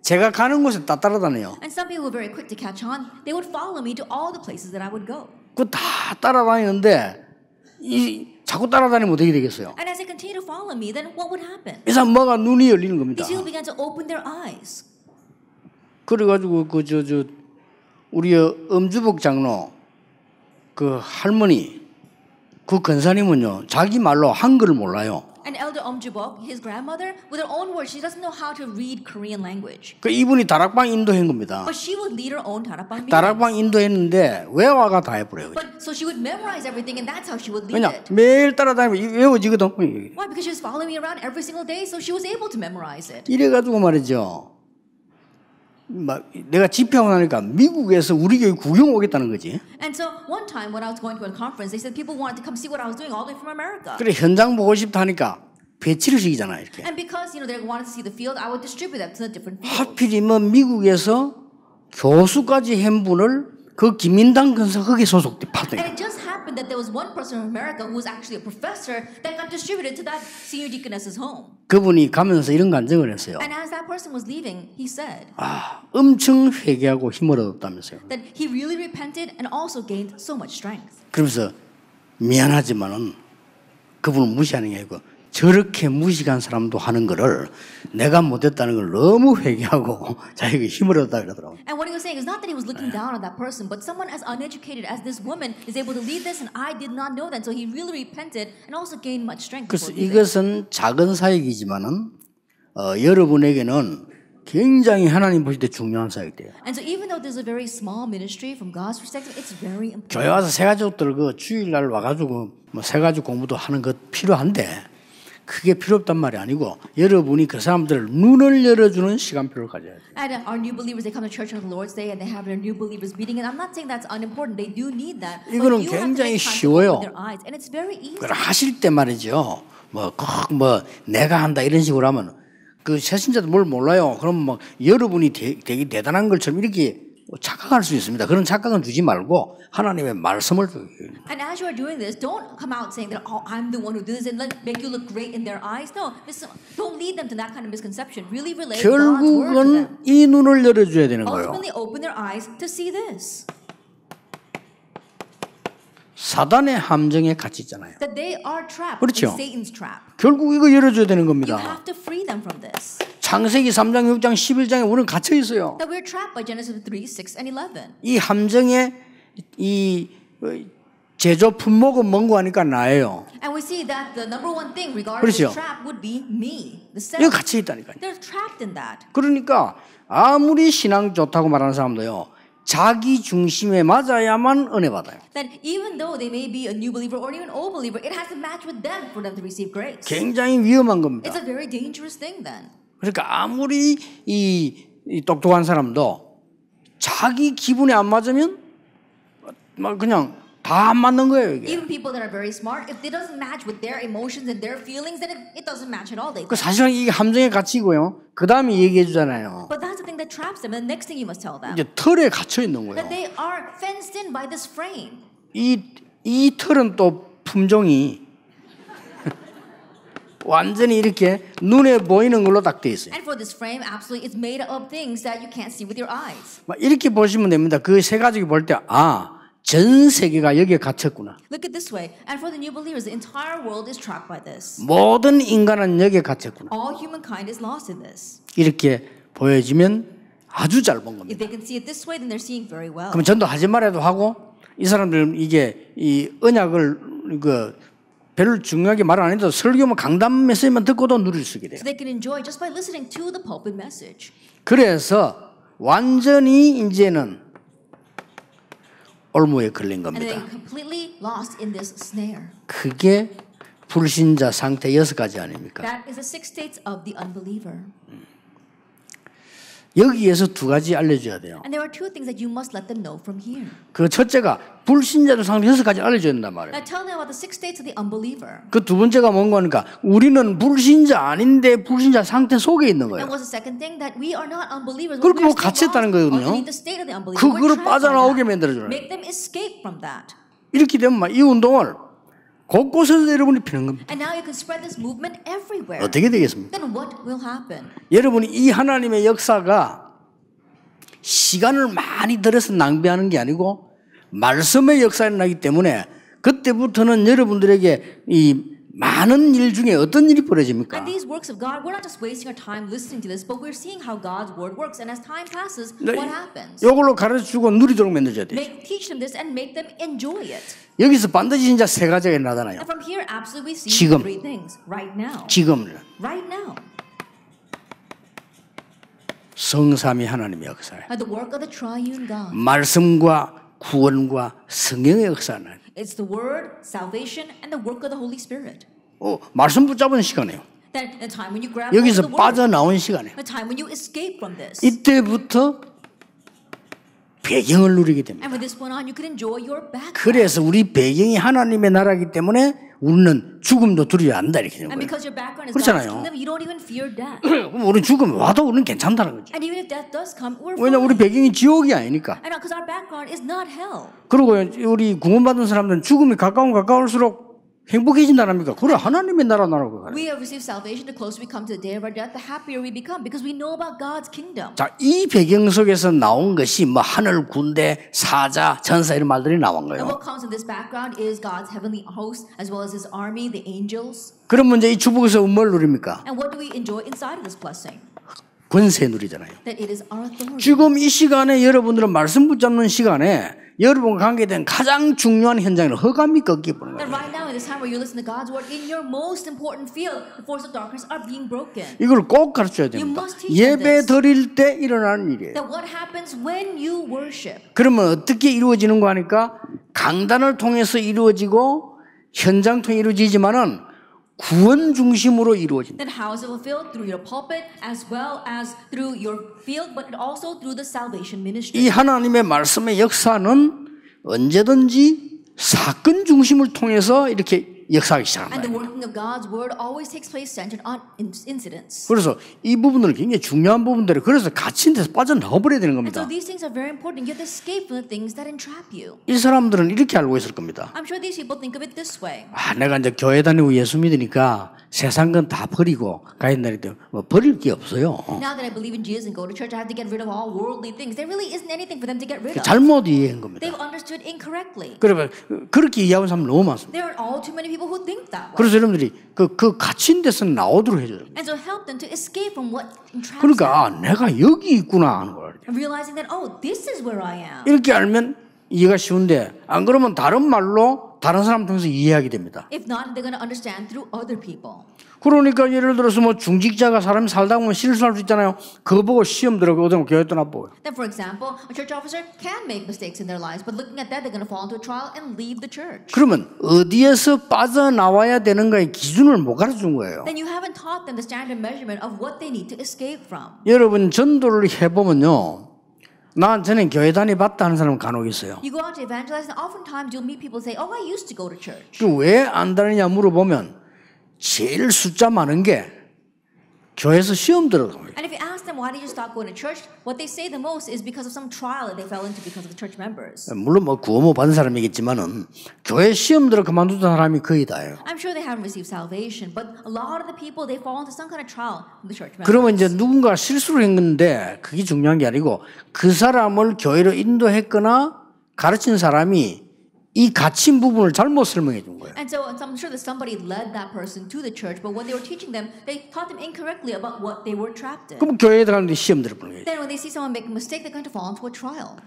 [SPEAKER 1] 제가 가는 곳에 다 따라다녀요.
[SPEAKER 2] And some people were very quick to catch on. They would follow me to all the places that I would go.
[SPEAKER 1] 그 다 따라다니는데 자꾸 따라다니면 어떻게 되겠어요?
[SPEAKER 2] And as they continue to follow me, then what would happen?
[SPEAKER 1] 이 사람 뭐가 눈이 열리는 겁니다.
[SPEAKER 2] These people began to open their eyes.
[SPEAKER 1] 그래가지고 우리 엄주복 장로 그 할머니 그 권사님은요 자기 말로 한글을 몰라요.
[SPEAKER 2] And Elder Jubok, his grandmother, with her own words, she doesn't know how to read Korean language.
[SPEAKER 1] 그 이분이 다락방 인도한 겁니다.
[SPEAKER 2] But she would lead her own 다락방 meetings.
[SPEAKER 1] 다락방 인도했는데 외화가 다 해버려요.
[SPEAKER 2] But so she would memorize everything, and that's how she would lead
[SPEAKER 1] 그냥
[SPEAKER 2] it.
[SPEAKER 1] 매일 따라다니면 외워지거든.
[SPEAKER 2] Why? Because she was following me around every single day, so she was able to memorize it.
[SPEAKER 1] 이래가지고 말이죠. 막 내가 집회하고 나니까 미국에서 우리 교회 구경 오겠다는 거지.
[SPEAKER 2] And so one time when I was going to a conference, they said people wanted to come see what I was doing all the way from America.
[SPEAKER 1] 그래 현장 보고 싶다 하니까 배치를 시키잖아 이렇게.
[SPEAKER 2] And because they wanted to see the field, I would distribute them to the different fields.
[SPEAKER 1] 하필이면 미국에서 교수까지 한 분을 그 김민당 근사 거기에 소속돼 받아요.
[SPEAKER 2] And it just happened that there was one person from America who was actually a professor that got distributed to that senior deaconess's home.
[SPEAKER 1] 그분이 가면서 이런 간증을 했어요.
[SPEAKER 2] And as that person was leaving, he said
[SPEAKER 1] 엄청 회개하고 힘을 얻었다면서요.
[SPEAKER 2] that he really repented and also gained so much strength.
[SPEAKER 1] 그러면서 미안하지만은 그분을 무시하는 게 아니고 저렇게 무식한 사람도 하는 거를 내가 못했다는 걸 너무 회개하고 자기가 힘을 얻었다 그러더라고요.
[SPEAKER 2] And what he was saying is not that he was looking down on that person, but someone as uneducated as this woman is able to lead this, and I did not know that, so he really repented and also gained much strength.
[SPEAKER 1] 그래서 이것은 작은 사역이지만은 여러분에게는 굉장히 하나님 보실 때 중요한 사역이에요.
[SPEAKER 2] And so even though there's a very small ministry from God's perspective, it's very important.
[SPEAKER 1] 교회 와서 새가족들 그 주일날 와가지고 뭐 새가족 공부도 하는 것 필요한데 그게 필요 없단 말이 아니고 여러분이 그 사람들을 눈을 열어주는 시간표를 가져야 돼요.
[SPEAKER 2] And our new believers, they come to church on the Lord's Day and they have their new believers meeting. And I'm not saying that's unimportant. They do need that.
[SPEAKER 1] 이거는
[SPEAKER 2] But you have to
[SPEAKER 1] 굉장히
[SPEAKER 2] make time to
[SPEAKER 1] 쉬워요.
[SPEAKER 2] open their eyes, and it's very easy.
[SPEAKER 1] 그걸 하실 때 말이죠. 꼭 내가 한다 이런 식으로 하면 그 새신자도 뭘 몰라요. 그럼 뭐 여러분이 되게 대단한 것처럼 이렇게 착각할 수 있습니다. 그런 착각은 주지 말고 하나님의 말씀을 주세요.
[SPEAKER 2] And as you are doing this, don't come out saying that, oh, I'm the one who did this and make you look great in their eyes. No, don't lead them to that kind of misconception. Really relate God's word to
[SPEAKER 1] 결국은
[SPEAKER 2] them.
[SPEAKER 1] 이 눈을 열어줘야 되는 거예요.
[SPEAKER 2] Ultimately, open their eyes to see this.
[SPEAKER 1] 사단의 함정에 갇혀 있잖아요.
[SPEAKER 2] That they are trapped
[SPEAKER 1] 그렇죠.
[SPEAKER 2] in Satan's trap.
[SPEAKER 1] 결국 이거 열어줘야 되는
[SPEAKER 2] You
[SPEAKER 1] 겁니다.
[SPEAKER 2] have to free them from this.
[SPEAKER 1] 창세기 3장, 6장, 11장에 우리는 갇혀 있어요.
[SPEAKER 2] That we're trapped by Genesis 3, 6, and 11.
[SPEAKER 1] 이 함정에 이 제조 품목은 뭔고 하니까 나예요.
[SPEAKER 2] And we see that the number one thing regarding
[SPEAKER 1] 그렇죠.
[SPEAKER 2] this trap would be me, the
[SPEAKER 1] 이거
[SPEAKER 2] self.
[SPEAKER 1] 갇혀 있다니까요.
[SPEAKER 2] They're trapped in that.
[SPEAKER 1] 그러니까 아무리 신앙 좋다고 말하는 사람도요. 자기 중심에 맞아야만 은혜 받아요.
[SPEAKER 2] That even though they may be a new believer or even old believer, it has to match with them for them to receive grace.
[SPEAKER 1] 굉장히 위험한 겁니다.
[SPEAKER 2] It's a very dangerous thing then.
[SPEAKER 1] 그러니까 아무리 이 똑똑한 사람도 자기 기분에 안 맞으면 막 그냥 다 안 맞는 거예요, 이게.
[SPEAKER 2] Even people that are very smart, if it doesn't match with their emotions and their feelings, then it doesn't match at all.
[SPEAKER 1] 그 사실은 이게 함정에 갇히고요. 그 다음에 얘기해 주잖아요.
[SPEAKER 2] But that's the thing that traps them. And the next thing you must tell them,
[SPEAKER 1] 이제 틀에 갇혀 있는 거예요.
[SPEAKER 2] that they are fenced in by this frame.
[SPEAKER 1] 이 틀은 또 품종이 완전히 이렇게 눈에 보이는 걸로 딱 돼 있어요.
[SPEAKER 2] And for this frame, absolutely, it's made of things that you can't see with your eyes.
[SPEAKER 1] 막 이렇게 보시면 됩니다. 그 세 가지를 볼 때 전 세계가 여기에 갇혔구나.
[SPEAKER 2] Look at this way. And for the new believers, the entire world is trapped by this.
[SPEAKER 1] 모든 인간은 여기에 갇혔구나.
[SPEAKER 2] All humankind is lost in this.
[SPEAKER 1] 이렇게 보여지면 아주 잘 본 겁니다.
[SPEAKER 2] If they can see it this way, then they're seeing very well.
[SPEAKER 1] 그럼 전도 하지 말아도 하고 이 사람들은 이게 이 언약을 그 별로 중요하게 말 안 해도 설교만 강단 메시지만 듣고도 누릴 수 있게 돼요.
[SPEAKER 2] So they can enjoy just by listening to the pulpit message.
[SPEAKER 1] 그래서 완전히 이제는 올무에 걸린
[SPEAKER 2] And
[SPEAKER 1] 겁니다.
[SPEAKER 2] they're completely lost in this snare.
[SPEAKER 1] 그게 불신자 상태 6가지 아닙니까?
[SPEAKER 2] That is the 6 states of the unbeliever.
[SPEAKER 1] 여기에서 2가지 알려줘야 돼요.
[SPEAKER 2] And there are 2 things that you must let them know from here.
[SPEAKER 1] 그 첫째가 불신자들 상태 6가지 알려줘야 된단 말이에요.
[SPEAKER 2] Now tell them about the 6 states of the unbeliever.
[SPEAKER 1] 그 두 번째가 뭔가 하니까 우리는 불신자 아닌데 불신자 상태 속에 있는 거예요.
[SPEAKER 2] And what's the second thing? That we are not unbelievers.
[SPEAKER 1] 그렇게
[SPEAKER 2] We
[SPEAKER 1] 뭐
[SPEAKER 2] are still
[SPEAKER 1] 갇혔다는
[SPEAKER 2] lost
[SPEAKER 1] 거거든요.
[SPEAKER 2] underneath the state of the unbeliever.
[SPEAKER 1] 그거를
[SPEAKER 2] We're trapped by
[SPEAKER 1] 빠져나오게
[SPEAKER 2] that.
[SPEAKER 1] 만들어줘요.
[SPEAKER 2] Make them escape from that.
[SPEAKER 1] 이렇게 되면 막 이 운동을 곳곳에서 여러분이 피는 겁니다.
[SPEAKER 2] And now you can spread this movement everywhere.
[SPEAKER 1] 어떻게 되겠습니까?
[SPEAKER 2] Then what will happen?
[SPEAKER 1] 여러분이 이 하나님의 역사가 시간을 많이 들여서 낭비하는 게 아니고 말씀의 역사가 나기 때문에 그때부터는 여러분들에게 이 많은 일 중에 어떤 일이 벌어집니까?
[SPEAKER 2] And these works of God, we're not just wasting our time listening to this, but we're seeing how God's word works. And as time passes, what happens?
[SPEAKER 1] 이걸로 가르쳐주고 누리도록 만들어야 돼요.
[SPEAKER 2] Teach them this and make them enjoy it.
[SPEAKER 1] 여기서 반드시 진짜 세 가지가 나타나요.
[SPEAKER 2] And from here, absolutely we see
[SPEAKER 1] 지금.
[SPEAKER 2] three things. Right now.
[SPEAKER 1] 지금
[SPEAKER 2] Right now.
[SPEAKER 1] 성삼위 하나님의 역사예요.
[SPEAKER 2] The work of the triune God.
[SPEAKER 1] 말씀과 구원과 성령의 역사는
[SPEAKER 2] It's the word, salvation, and the work of the Holy Spirit.
[SPEAKER 1] 말씀 붙잡은 시간이에요.
[SPEAKER 2] That the time when you grab
[SPEAKER 1] 여기서
[SPEAKER 2] hold of the word,
[SPEAKER 1] 빠져나온 시간이에요.
[SPEAKER 2] the time when you escape from this.
[SPEAKER 1] 이때부터 배경을 누리게 됩니다.
[SPEAKER 2] And with this one on, you can enjoy your background.
[SPEAKER 1] 그래서 우리 배경이 하나님의 나라이기 때문에 우리는 죽음도 두려워 한다 이렇게 되는
[SPEAKER 2] And
[SPEAKER 1] 거예요.
[SPEAKER 2] because your background is
[SPEAKER 1] 그렇잖아요.
[SPEAKER 2] God's kingdom, you don't even fear death.
[SPEAKER 1] 그럼 우리 죽음 와도 우리는 괜찮다는 거죠.
[SPEAKER 2] And even if death does come, we're
[SPEAKER 1] 왜냐 우리
[SPEAKER 2] fine.
[SPEAKER 1] 배경이 지옥이 아니니까.
[SPEAKER 2] And because our background is not hell.
[SPEAKER 1] 그리고 우리 구원받은 사람들은 죽음이 가까울수록 행복해진다랍니까? 그래 하나님의 나라라고 가요.
[SPEAKER 2] We have received salvation. The closer we come to the day of our death, the happier we become because we know about God's kingdom.
[SPEAKER 1] 자, 이 배경 속에서 나온 것이 뭐 하늘, 군대, 사자, 전사 이런 말들이 나온
[SPEAKER 2] And
[SPEAKER 1] 거예요.
[SPEAKER 2] what comes in this background is God's heavenly host as well as His army, the angels.
[SPEAKER 1] 그러면 이제 이 축복에서 뭘 누립니까?
[SPEAKER 2] And what do we enjoy inside of this blessing?
[SPEAKER 1] 권세 누리잖아요.
[SPEAKER 2] That it is our authority.
[SPEAKER 1] 지금 이 시간에 여러분들은 말씀 붙잡는 시간에 여러분과 관계된 가장 중요한 현장을 허감이 꺾여 보는
[SPEAKER 2] That
[SPEAKER 1] 거예요.
[SPEAKER 2] right now in this time where you listen to God's word, in your most important field, the forces of darkness are being broken.
[SPEAKER 1] 이걸 꼭 가르쳐야 됩니다. 예배 드릴 때 일어나는 일이에요.
[SPEAKER 2] That what happens when you worship.
[SPEAKER 1] 그러면 어떻게 이루어지는 거 하니까 강단을 통해서 이루어지고 현장 통해 이루어지지만은 구원 중심으로 이루어진다.
[SPEAKER 2] Then how is it fulfilled? Through your pulpit as well as through your field, but also through the salvation ministry.
[SPEAKER 1] 이 하나님의 말씀의 역사는 언제든지 사건 중심을 통해서 이렇게 역사하기
[SPEAKER 2] And the
[SPEAKER 1] 시작합니다.
[SPEAKER 2] working of God's word always takes place centered on incidents.
[SPEAKER 1] 그래서 이 부분을 굉장히 중요한 부분들이 그래서 갇힌 데서 빠져나와 버려야 되는
[SPEAKER 2] And so
[SPEAKER 1] 겁니다.
[SPEAKER 2] these things are very important. You have to escape from the things that entrap you.
[SPEAKER 1] 이 사람들은 이렇게 알고 있을 겁니다.
[SPEAKER 2] I'm sure these people think of it this way.
[SPEAKER 1] 내가 이제 교회 다니고 예수 믿으니까 세상 건 다 버리고 가야 된다 그랬더니 뭐 버릴 게 없어요.
[SPEAKER 2] Now that I believe in Jesus and go to church, I have to get rid of all worldly things. There really isn't anything for them to get rid of.
[SPEAKER 1] 잘못 이해한 겁니다.
[SPEAKER 2] They've understood incorrectly.
[SPEAKER 1] 그러면 그렇게 이해하는 사람 너무 많습니다.
[SPEAKER 2] There are all too many people who think that way.
[SPEAKER 1] 그래서 여러분들이 그 갇힌 데서 나오도록 해줘요.
[SPEAKER 2] And so help them to escape from what entraps
[SPEAKER 1] 그러니까
[SPEAKER 2] them.
[SPEAKER 1] 내가 여기 있구나 하는 거예요.
[SPEAKER 2] And realizing that, oh, this is where I am.
[SPEAKER 1] 이렇게 알면 이해가 쉬운데 안 그러면 다른 말로 다른 사람 통해서 이해하게 됩니다.
[SPEAKER 2] If not, they're going to understand through other people.
[SPEAKER 1] 그러니까 예를 들어서 뭐 중직자가 사람이 살다 보면 실수할 수 있잖아요. 그거 보고 시험 들어가거든 교회 떠나보고.
[SPEAKER 2] Then, for example, a church officer can make mistakes in their lives, but looking at that, they're going to fall into a trial and leave the church.
[SPEAKER 1] 그러면 어디에서 빠져나와야 되는가의 기준을 못 가르쳐준 거예요.
[SPEAKER 2] Then you haven't taught them the standard measurement of what they need to escape from.
[SPEAKER 1] 여러분 전도를 해보면요. 저는 교회 다녀봤다 하는 사람은 간혹 있어요.
[SPEAKER 2] You go out to evangelize, and oftentimes you'll meet people who say, oh, I used to go to church.
[SPEAKER 1] 왜 안 다니냐 물어보면 제일 숫자 많은 게 교회에서 시험 들어갑니다.
[SPEAKER 2] And if you ask them, why did you stop going to church? What they say the most is because of some trial that they fell into because of the church members.
[SPEAKER 1] 물론 뭐 구원모 받은 사람이겠지만은 교회 시험 들어 그만두던 사람이 거의 다예요.
[SPEAKER 2] I'm sure they haven't received salvation, but a lot of the people, they fall into some kind of trial from the church members.
[SPEAKER 1] 그러면 이제 누군가 실수를 했는데 그게 중요한 게 아니고 그 사람을 교회로 인도했거나 가르친 사람이 이 갇힌 부분을 잘못 설명해 준 거예요.
[SPEAKER 2] And so I'm sure that somebody led that person to the church, but when they were teaching them, they taught them incorrectly about what they were trapped in.
[SPEAKER 1] 그럼 교회에 들어가는데 시험 들어보는 거예요.
[SPEAKER 2] Then when they see someone make a mistake, they're going to fall into a trial.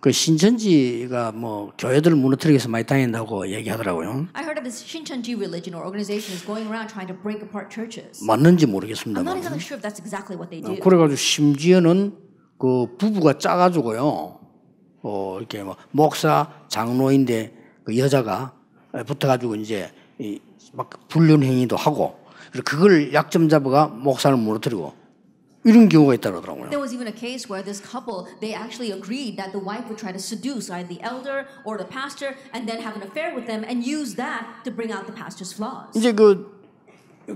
[SPEAKER 1] 그 신천지가 뭐 교회들을 무너뜨리기 위해서 많이 다닌다고 얘기하더라고요.
[SPEAKER 2] I heard of this Shincheonji religion or organization is going around trying to break apart churches.
[SPEAKER 1] 맞는지
[SPEAKER 2] I'm not
[SPEAKER 1] 모르겠습니다만.
[SPEAKER 2] exactly sure if that's exactly what they do.
[SPEAKER 1] 그래가지고 심지어는 그 부부가 짜가지고요. 이렇게 뭐 목사 장로인데 그 여자가 붙어가지고 이제 막 불륜 행위도 하고 그걸 약점 잡아가 목사를 무너뜨리고 이런 경우가 있다고 하더라고요.
[SPEAKER 2] There was even a case where this couple, they actually agreed that the wife would try to seduce either the elder or the pastor and then have an affair with them and use that to bring out the pastor's flaws.
[SPEAKER 1] 이제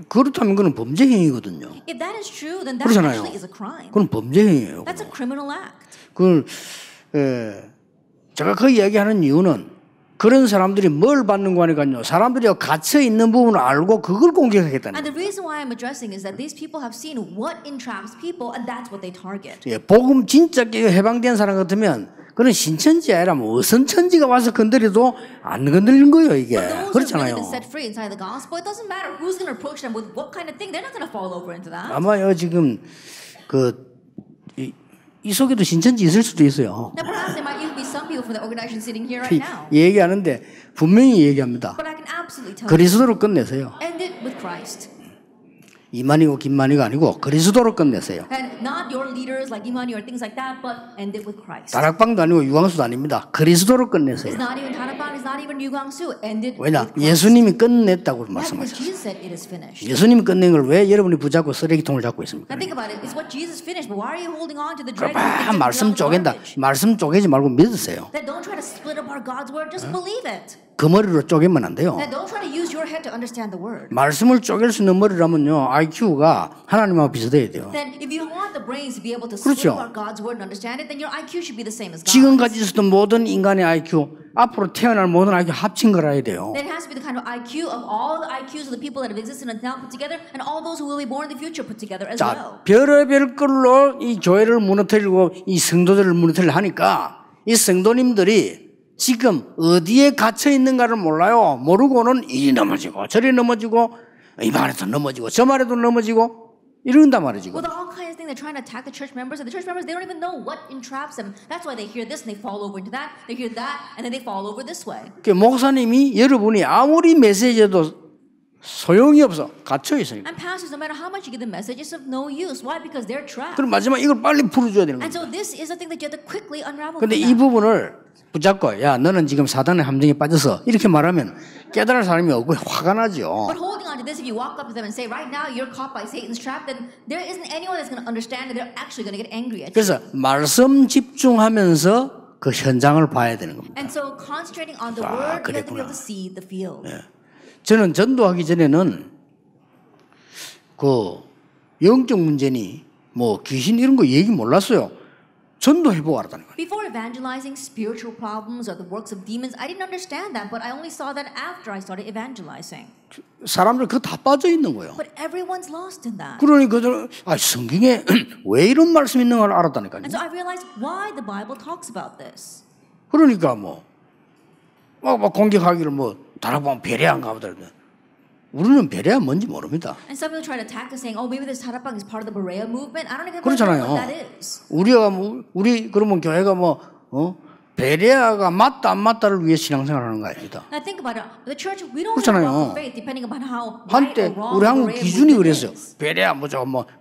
[SPEAKER 1] 그렇다면 그건 범죄 행위거든요.
[SPEAKER 2] If that is true, then that
[SPEAKER 1] 그렇잖아요.
[SPEAKER 2] actually is a crime.
[SPEAKER 1] 그건 범죄 행위예요.
[SPEAKER 2] That's a criminal act.
[SPEAKER 1] 그걸 제가 그 이야기하는 이유는 그런 사람들이 뭘 받는 거 하니까요. 사람들이 갇혀 있는 부분을 알고 그걸 공격하겠다는
[SPEAKER 2] And
[SPEAKER 1] 거예요.
[SPEAKER 2] the reason why I'm addressing is that these people have seen what entraps people and that's what they target.
[SPEAKER 1] 복음 진짜 해방된 사람 같으면 그런 신천지 아니라 뭐 어선천지가 와서 건드려도 안 건드리는 거예요 이게.
[SPEAKER 2] Those who have really
[SPEAKER 1] 그렇잖아요.
[SPEAKER 2] been set free inside the gospel, it doesn't matter who's going to approach them with what kind of thing. They're not going to fall over into that.
[SPEAKER 1] 아마요 지금 이 속에도 신천지 있을 수도 있어요.
[SPEAKER 2] Now perhaps there might even be some people from the organization sitting here right now.
[SPEAKER 1] 얘기하는데 분명히 얘기합니다.
[SPEAKER 2] But I can absolutely tell you,
[SPEAKER 1] 그리스도로 끝내세요.
[SPEAKER 2] end it with Christ.
[SPEAKER 1] 이만희고 김만희가 아니고 그리스도로 끝내세요.
[SPEAKER 2] And not your leaders like Imani or things like that, but end it with Christ.
[SPEAKER 1] 다락방도 아니고 유광수도 아닙니다. 그리스도로 끝내세요.
[SPEAKER 2] It's not even Tanapan, it's not even Yu Guangsu. End it
[SPEAKER 1] 왜냐?
[SPEAKER 2] with Christ.
[SPEAKER 1] 예수님이 끝냈다고
[SPEAKER 2] Yeah, because
[SPEAKER 1] 말씀하셨어요.
[SPEAKER 2] Jesus said it is finished.
[SPEAKER 1] 예수님이 끝낸 걸 왜 여러분이 붙잡고 쓰레기통을 잡고 있습니까?
[SPEAKER 2] Now think about it. It's what Jesus finished, but why are you holding on to the dregs
[SPEAKER 1] 아,
[SPEAKER 2] and
[SPEAKER 1] 말씀 쪼갠다. 말씀 쪼개지 말고 믿으세요.
[SPEAKER 2] Then don't try to split apart God's word. Just believe it.
[SPEAKER 1] 그 머리로 쪼개면 안 돼요.
[SPEAKER 2] Then don't try to use your head to understand the word.
[SPEAKER 1] 말씀을 쪼갤 수 있는 머리라면요, IQ가 하나님하고 비슷해야 돼요.
[SPEAKER 2] Then if you want the brains to be able to split
[SPEAKER 1] 그렇죠.
[SPEAKER 2] apart God's word and understand it, then your IQ should be the same as God's.
[SPEAKER 1] 지금까지 있었던 모든 인간의 IQ, 앞으로 태어날 모든 IQ 합친 거라 해야 돼요.
[SPEAKER 2] Then it has to be the kind of IQ of all the IQs of the people that have existed until now put together, and all those who will be born in the future put together as
[SPEAKER 1] 자,
[SPEAKER 2] well.
[SPEAKER 1] 별의별 걸로 이 교회를 무너뜨리고 이 성도들을 무너뜨리려 하니까 이 성도님들이 지금 어디에 갇혀 있는가를 몰라요. 모르고는 이리 넘어지고 저리 넘어지고 이 말에도 넘어지고 저 말에도 넘어지고 이런단 말이지.
[SPEAKER 2] With all kinds of things, they're trying to attack the church members, and the church members, they don't even know what entraps them. That's why they hear this and they fall over into that. They hear that and then they fall over this way.
[SPEAKER 1] 목사님이 여러분이 아무리 메시지해도 소용이 없어. 갇혀 있으니까.
[SPEAKER 2] And pastors, no matter how much you give the message, it's of no use. Why? Because they're trapped.
[SPEAKER 1] 그럼 마지막 이걸 빨리 풀어줘야 되는
[SPEAKER 2] And
[SPEAKER 1] 거예요.
[SPEAKER 2] so this is the thing that you have to quickly unravel.
[SPEAKER 1] 근데
[SPEAKER 2] from
[SPEAKER 1] 이
[SPEAKER 2] that.
[SPEAKER 1] 부분을 붙잡고 야 너는 지금 사단의 함정에 빠져서 이렇게 말하면 깨달을 사람이 없고 화가 나죠.
[SPEAKER 2] But holding on to this, if you walk up to them and say, right now you're caught by Satan's trap, then there isn't anyone that's going to understand and they're actually going to get angry at you.
[SPEAKER 1] 그래서 말씀 집중하면서 그 현장을 봐야 되는 겁니다.
[SPEAKER 2] And so concentrating on the
[SPEAKER 1] 아,
[SPEAKER 2] word, you have to be
[SPEAKER 1] 그랬구나.
[SPEAKER 2] able to see the field.
[SPEAKER 1] 저는 전도하기 전에는 그 영적 문제니 뭐 귀신 이런 거 얘기 몰랐어요. 전도해보고 알았다는 거예요.
[SPEAKER 2] Before evangelizing spiritual problems or the works of demons, I didn't understand that, but I only saw that after I started evangelizing.
[SPEAKER 1] 사람들 그거 다 빠져 있는 거예요.
[SPEAKER 2] But everyone's lost in that.
[SPEAKER 1] 그러니 그들 성경에 왜 이런 말씀이 있는 걸 알았다니까요.
[SPEAKER 2] And so I realized why the Bible talks about this.
[SPEAKER 1] 그러니까 막 공격하기를 뭐 다락방 배려한가 보다. 우리는 배려가 뭔지 모릅니다.
[SPEAKER 2] And some people try to attack us saying, oh, maybe this Tarapang is part of the Berea movement. I don't even know
[SPEAKER 1] 그렇잖아요.
[SPEAKER 2] what that is.
[SPEAKER 1] 우리 그러면 교회가 베레아가 맞다 안 맞다를 위해 신앙생활하는 거 아닙니다.
[SPEAKER 2] Now think about it. The church, we don't
[SPEAKER 1] 그렇잖아요.
[SPEAKER 2] walk of faith depending upon how right
[SPEAKER 1] 한때
[SPEAKER 2] or wrong
[SPEAKER 1] 우리
[SPEAKER 2] the
[SPEAKER 1] 한국
[SPEAKER 2] Berea
[SPEAKER 1] 기준이
[SPEAKER 2] movement
[SPEAKER 1] 그랬어요.
[SPEAKER 2] is.
[SPEAKER 1] 베레아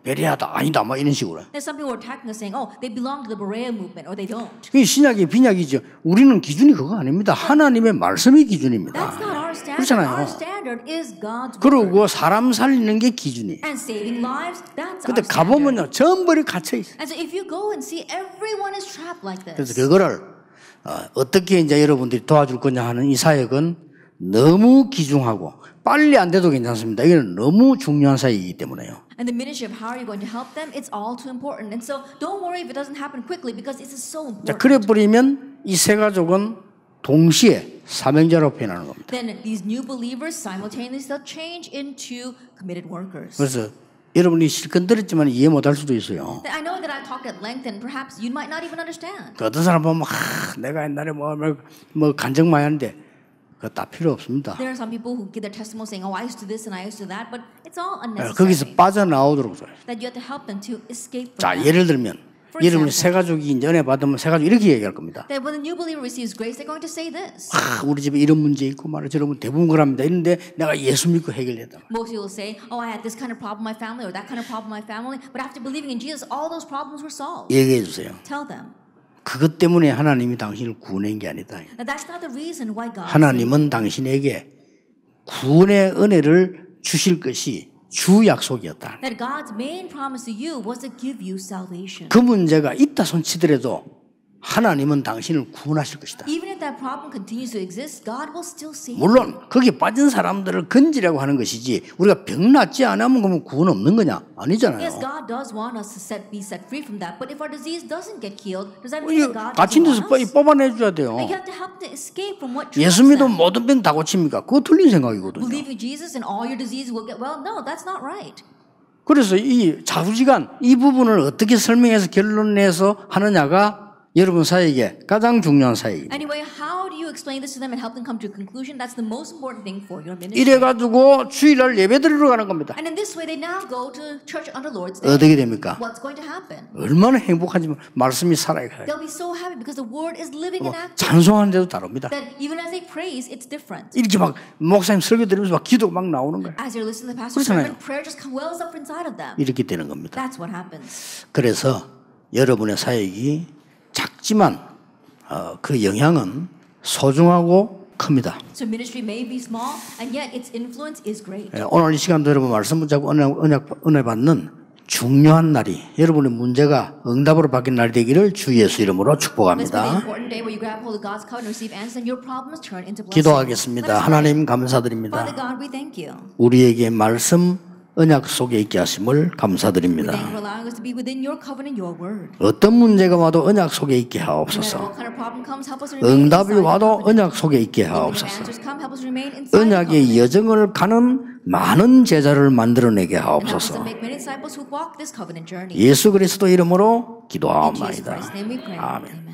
[SPEAKER 1] 베레아다 아니다 이런 식으로.
[SPEAKER 2] Then some people were attacking us saying, oh, they belong to the Berea movement or they don't.
[SPEAKER 1] 그 신약이 빈약이죠. 우리는 기준이 그거 아닙니다. 하나님의 말씀이 기준입니다.
[SPEAKER 2] That's not our standard.
[SPEAKER 1] 그렇잖아요.
[SPEAKER 2] Our standard is God's word.
[SPEAKER 1] 그리고 사람 살리는 게 기준이에요.
[SPEAKER 2] And saving lives, that's
[SPEAKER 1] 근데
[SPEAKER 2] our standard.
[SPEAKER 1] 가보면요 전부 갇혀 있어요.
[SPEAKER 2] And so if you go and see, everyone is trapped like
[SPEAKER 1] 그래서
[SPEAKER 2] this.
[SPEAKER 1] 그거를 어떻게 이제 여러분들이 도와줄 거냐 하는 이 사역은 너무 귀중하고 빨리 안 돼도 괜찮습니다. 이건 너무 중요한 사역이기 때문에요.
[SPEAKER 2] And the ministry of how are you going to help them, it's all too important. And so don't worry if it doesn't happen quickly because this is so
[SPEAKER 1] 자,
[SPEAKER 2] important.
[SPEAKER 1] 그래 버리면 이 세 가족은 동시에 사명자로 변하는 겁니다.
[SPEAKER 2] Then these new believers simultaneously they'll change into committed workers.
[SPEAKER 1] 그래서 여러분이 실컷 들었지만 이해 못할 수도 있어요.
[SPEAKER 2] I know that I talked at length and perhaps you might not even understand.
[SPEAKER 1] 그 어떤 사람 보면 내가 옛날에 뭐 간증 많이 하는데 그거 다 필요 없습니다.
[SPEAKER 2] There are some people who give their testimony saying, "Oh, I used to this and I used to that," but it's all
[SPEAKER 1] 거기서
[SPEAKER 2] unnecessary.
[SPEAKER 1] 빠져나오도록 줘요.
[SPEAKER 2] That you have to help them to escape from
[SPEAKER 1] 자,
[SPEAKER 2] that.
[SPEAKER 1] 예를 들면 여러분이 새 가족이 이제 은혜 받으면 새 가족 이렇게 얘기할 겁니다.
[SPEAKER 2] That when the new believer receives grace, they're going to say this.
[SPEAKER 1] 우리 집에 이런 문제 있고 말이야 저러면 대부분 그럽니다. 이런데 내가 예수 믿고 해결했다.
[SPEAKER 2] Most people say, "Oh, I had this kind of problem in my family or that kind of problem in my family," but after believing in Jesus, all those problems were solved.
[SPEAKER 1] 얘기해 주세요.
[SPEAKER 2] Tell them.
[SPEAKER 1] 그것 때문에 하나님이 당신을 구원한 게 아니다.
[SPEAKER 2] Now, that's not the reason why God.
[SPEAKER 1] 하나님은 당신에게 구원의 은혜를 주실 것이 주 약속이었다.
[SPEAKER 2] That God's main promise to you was to give you salvation.
[SPEAKER 1] 그 문제가 있다 손치더라도 하나님은 당신을 구원하실 것이다.
[SPEAKER 2] Even if that problem continues to exist, God will still save you.
[SPEAKER 1] 물론 거기에 빠진 사람들을 건지라고 하는 것이지 우리가 병 낫지 않으면 그러면 구원 없는 거냐? 아니잖아요.
[SPEAKER 2] Yes, God does want us to be set free from that. But if our disease doesn't get healed, does that mean that God
[SPEAKER 1] 갇힌
[SPEAKER 2] doesn't
[SPEAKER 1] 데서
[SPEAKER 2] want us?
[SPEAKER 1] 뽑아내 줘야 돼요.
[SPEAKER 2] You have to help to escape from what
[SPEAKER 1] 예수
[SPEAKER 2] traps
[SPEAKER 1] 믿으면
[SPEAKER 2] them.
[SPEAKER 1] 모든 병 다 고칩니까? 그거 틀린 생각이거든요.
[SPEAKER 2] Believing Jesus and all your disease will get well? No, that's not right.
[SPEAKER 1] 그래서 이 자부지간 이 부분을 어떻게 설명해서 결론 내서 하느냐가 여러분 사역에 가장 중요한 사역입니다.
[SPEAKER 2] Anyway, how do you explain this to them and help them come to a conclusion? That's the most important thing for your ministry.
[SPEAKER 1] 이래가지고 주일날 예배드리러 가는 겁니다.
[SPEAKER 2] And in this way, they now go to church on the Lord's Day.
[SPEAKER 1] 어떻게 됩니까?
[SPEAKER 2] What's going to happen?
[SPEAKER 1] 얼마나 행복한지 말씀이 살아가요.
[SPEAKER 2] They'll be so happy because the word is living and active.
[SPEAKER 1] 찬송하는데도 다릅니다.
[SPEAKER 2] That even as they praise, it's different.
[SPEAKER 1] 이렇게 막 목사님 설교 들으면서 막 기도 막 나오는 거예요.
[SPEAKER 2] As you're listening to the pastor's sermon, prayer just wells up inside of them.
[SPEAKER 1] 이렇게 되는 겁니다.
[SPEAKER 2] That's what happens.
[SPEAKER 1] 그래서 여러분의 사역이 작지만 그 영향은 소중하고 큽니다.
[SPEAKER 2] So ministry may be small, and yet its influence is great.
[SPEAKER 1] 오늘 이 시간도 여러분 말씀 붙잡고 은혜 받는 중요한 날이 여러분의 문제가 응답으로 바뀐 날이 되기를 주 예수 이름으로
[SPEAKER 2] Let's be the
[SPEAKER 1] 축복합니다.
[SPEAKER 2] important day where you grab hold of God's covenant, receive answers, and your problems turn into blessings.
[SPEAKER 1] 기도하겠습니다. 하나님 감사드립니다.
[SPEAKER 2] Father God, we thank you.
[SPEAKER 1] 우리에게 말씀 언약 속에 있게 하심을
[SPEAKER 2] We
[SPEAKER 1] 감사드립니다.
[SPEAKER 2] thank you for allowing us to be within your covenant, your word.
[SPEAKER 1] 어떤 문제가 와도 언약 속에 있게
[SPEAKER 2] No matter
[SPEAKER 1] 하옵소서.
[SPEAKER 2] what kind of problem comes, help us to remain
[SPEAKER 1] 응답이
[SPEAKER 2] inside
[SPEAKER 1] 와도
[SPEAKER 2] your covenant.
[SPEAKER 1] 언약 속에 있게
[SPEAKER 2] Even if
[SPEAKER 1] 하옵소서.
[SPEAKER 2] answers come, help us to remain inside your
[SPEAKER 1] 언약의
[SPEAKER 2] covenant.
[SPEAKER 1] 여정을 가는 많은 제자를 만들어내게
[SPEAKER 2] And help us to
[SPEAKER 1] 하옵소서.
[SPEAKER 2] make many disciples who walk this covenant journey.
[SPEAKER 1] 예수 그리스도 이름으로
[SPEAKER 2] In Jesus
[SPEAKER 1] 기도하옵나이다.
[SPEAKER 2] Christ's name we pray.
[SPEAKER 1] 아멘.
[SPEAKER 2] Amen.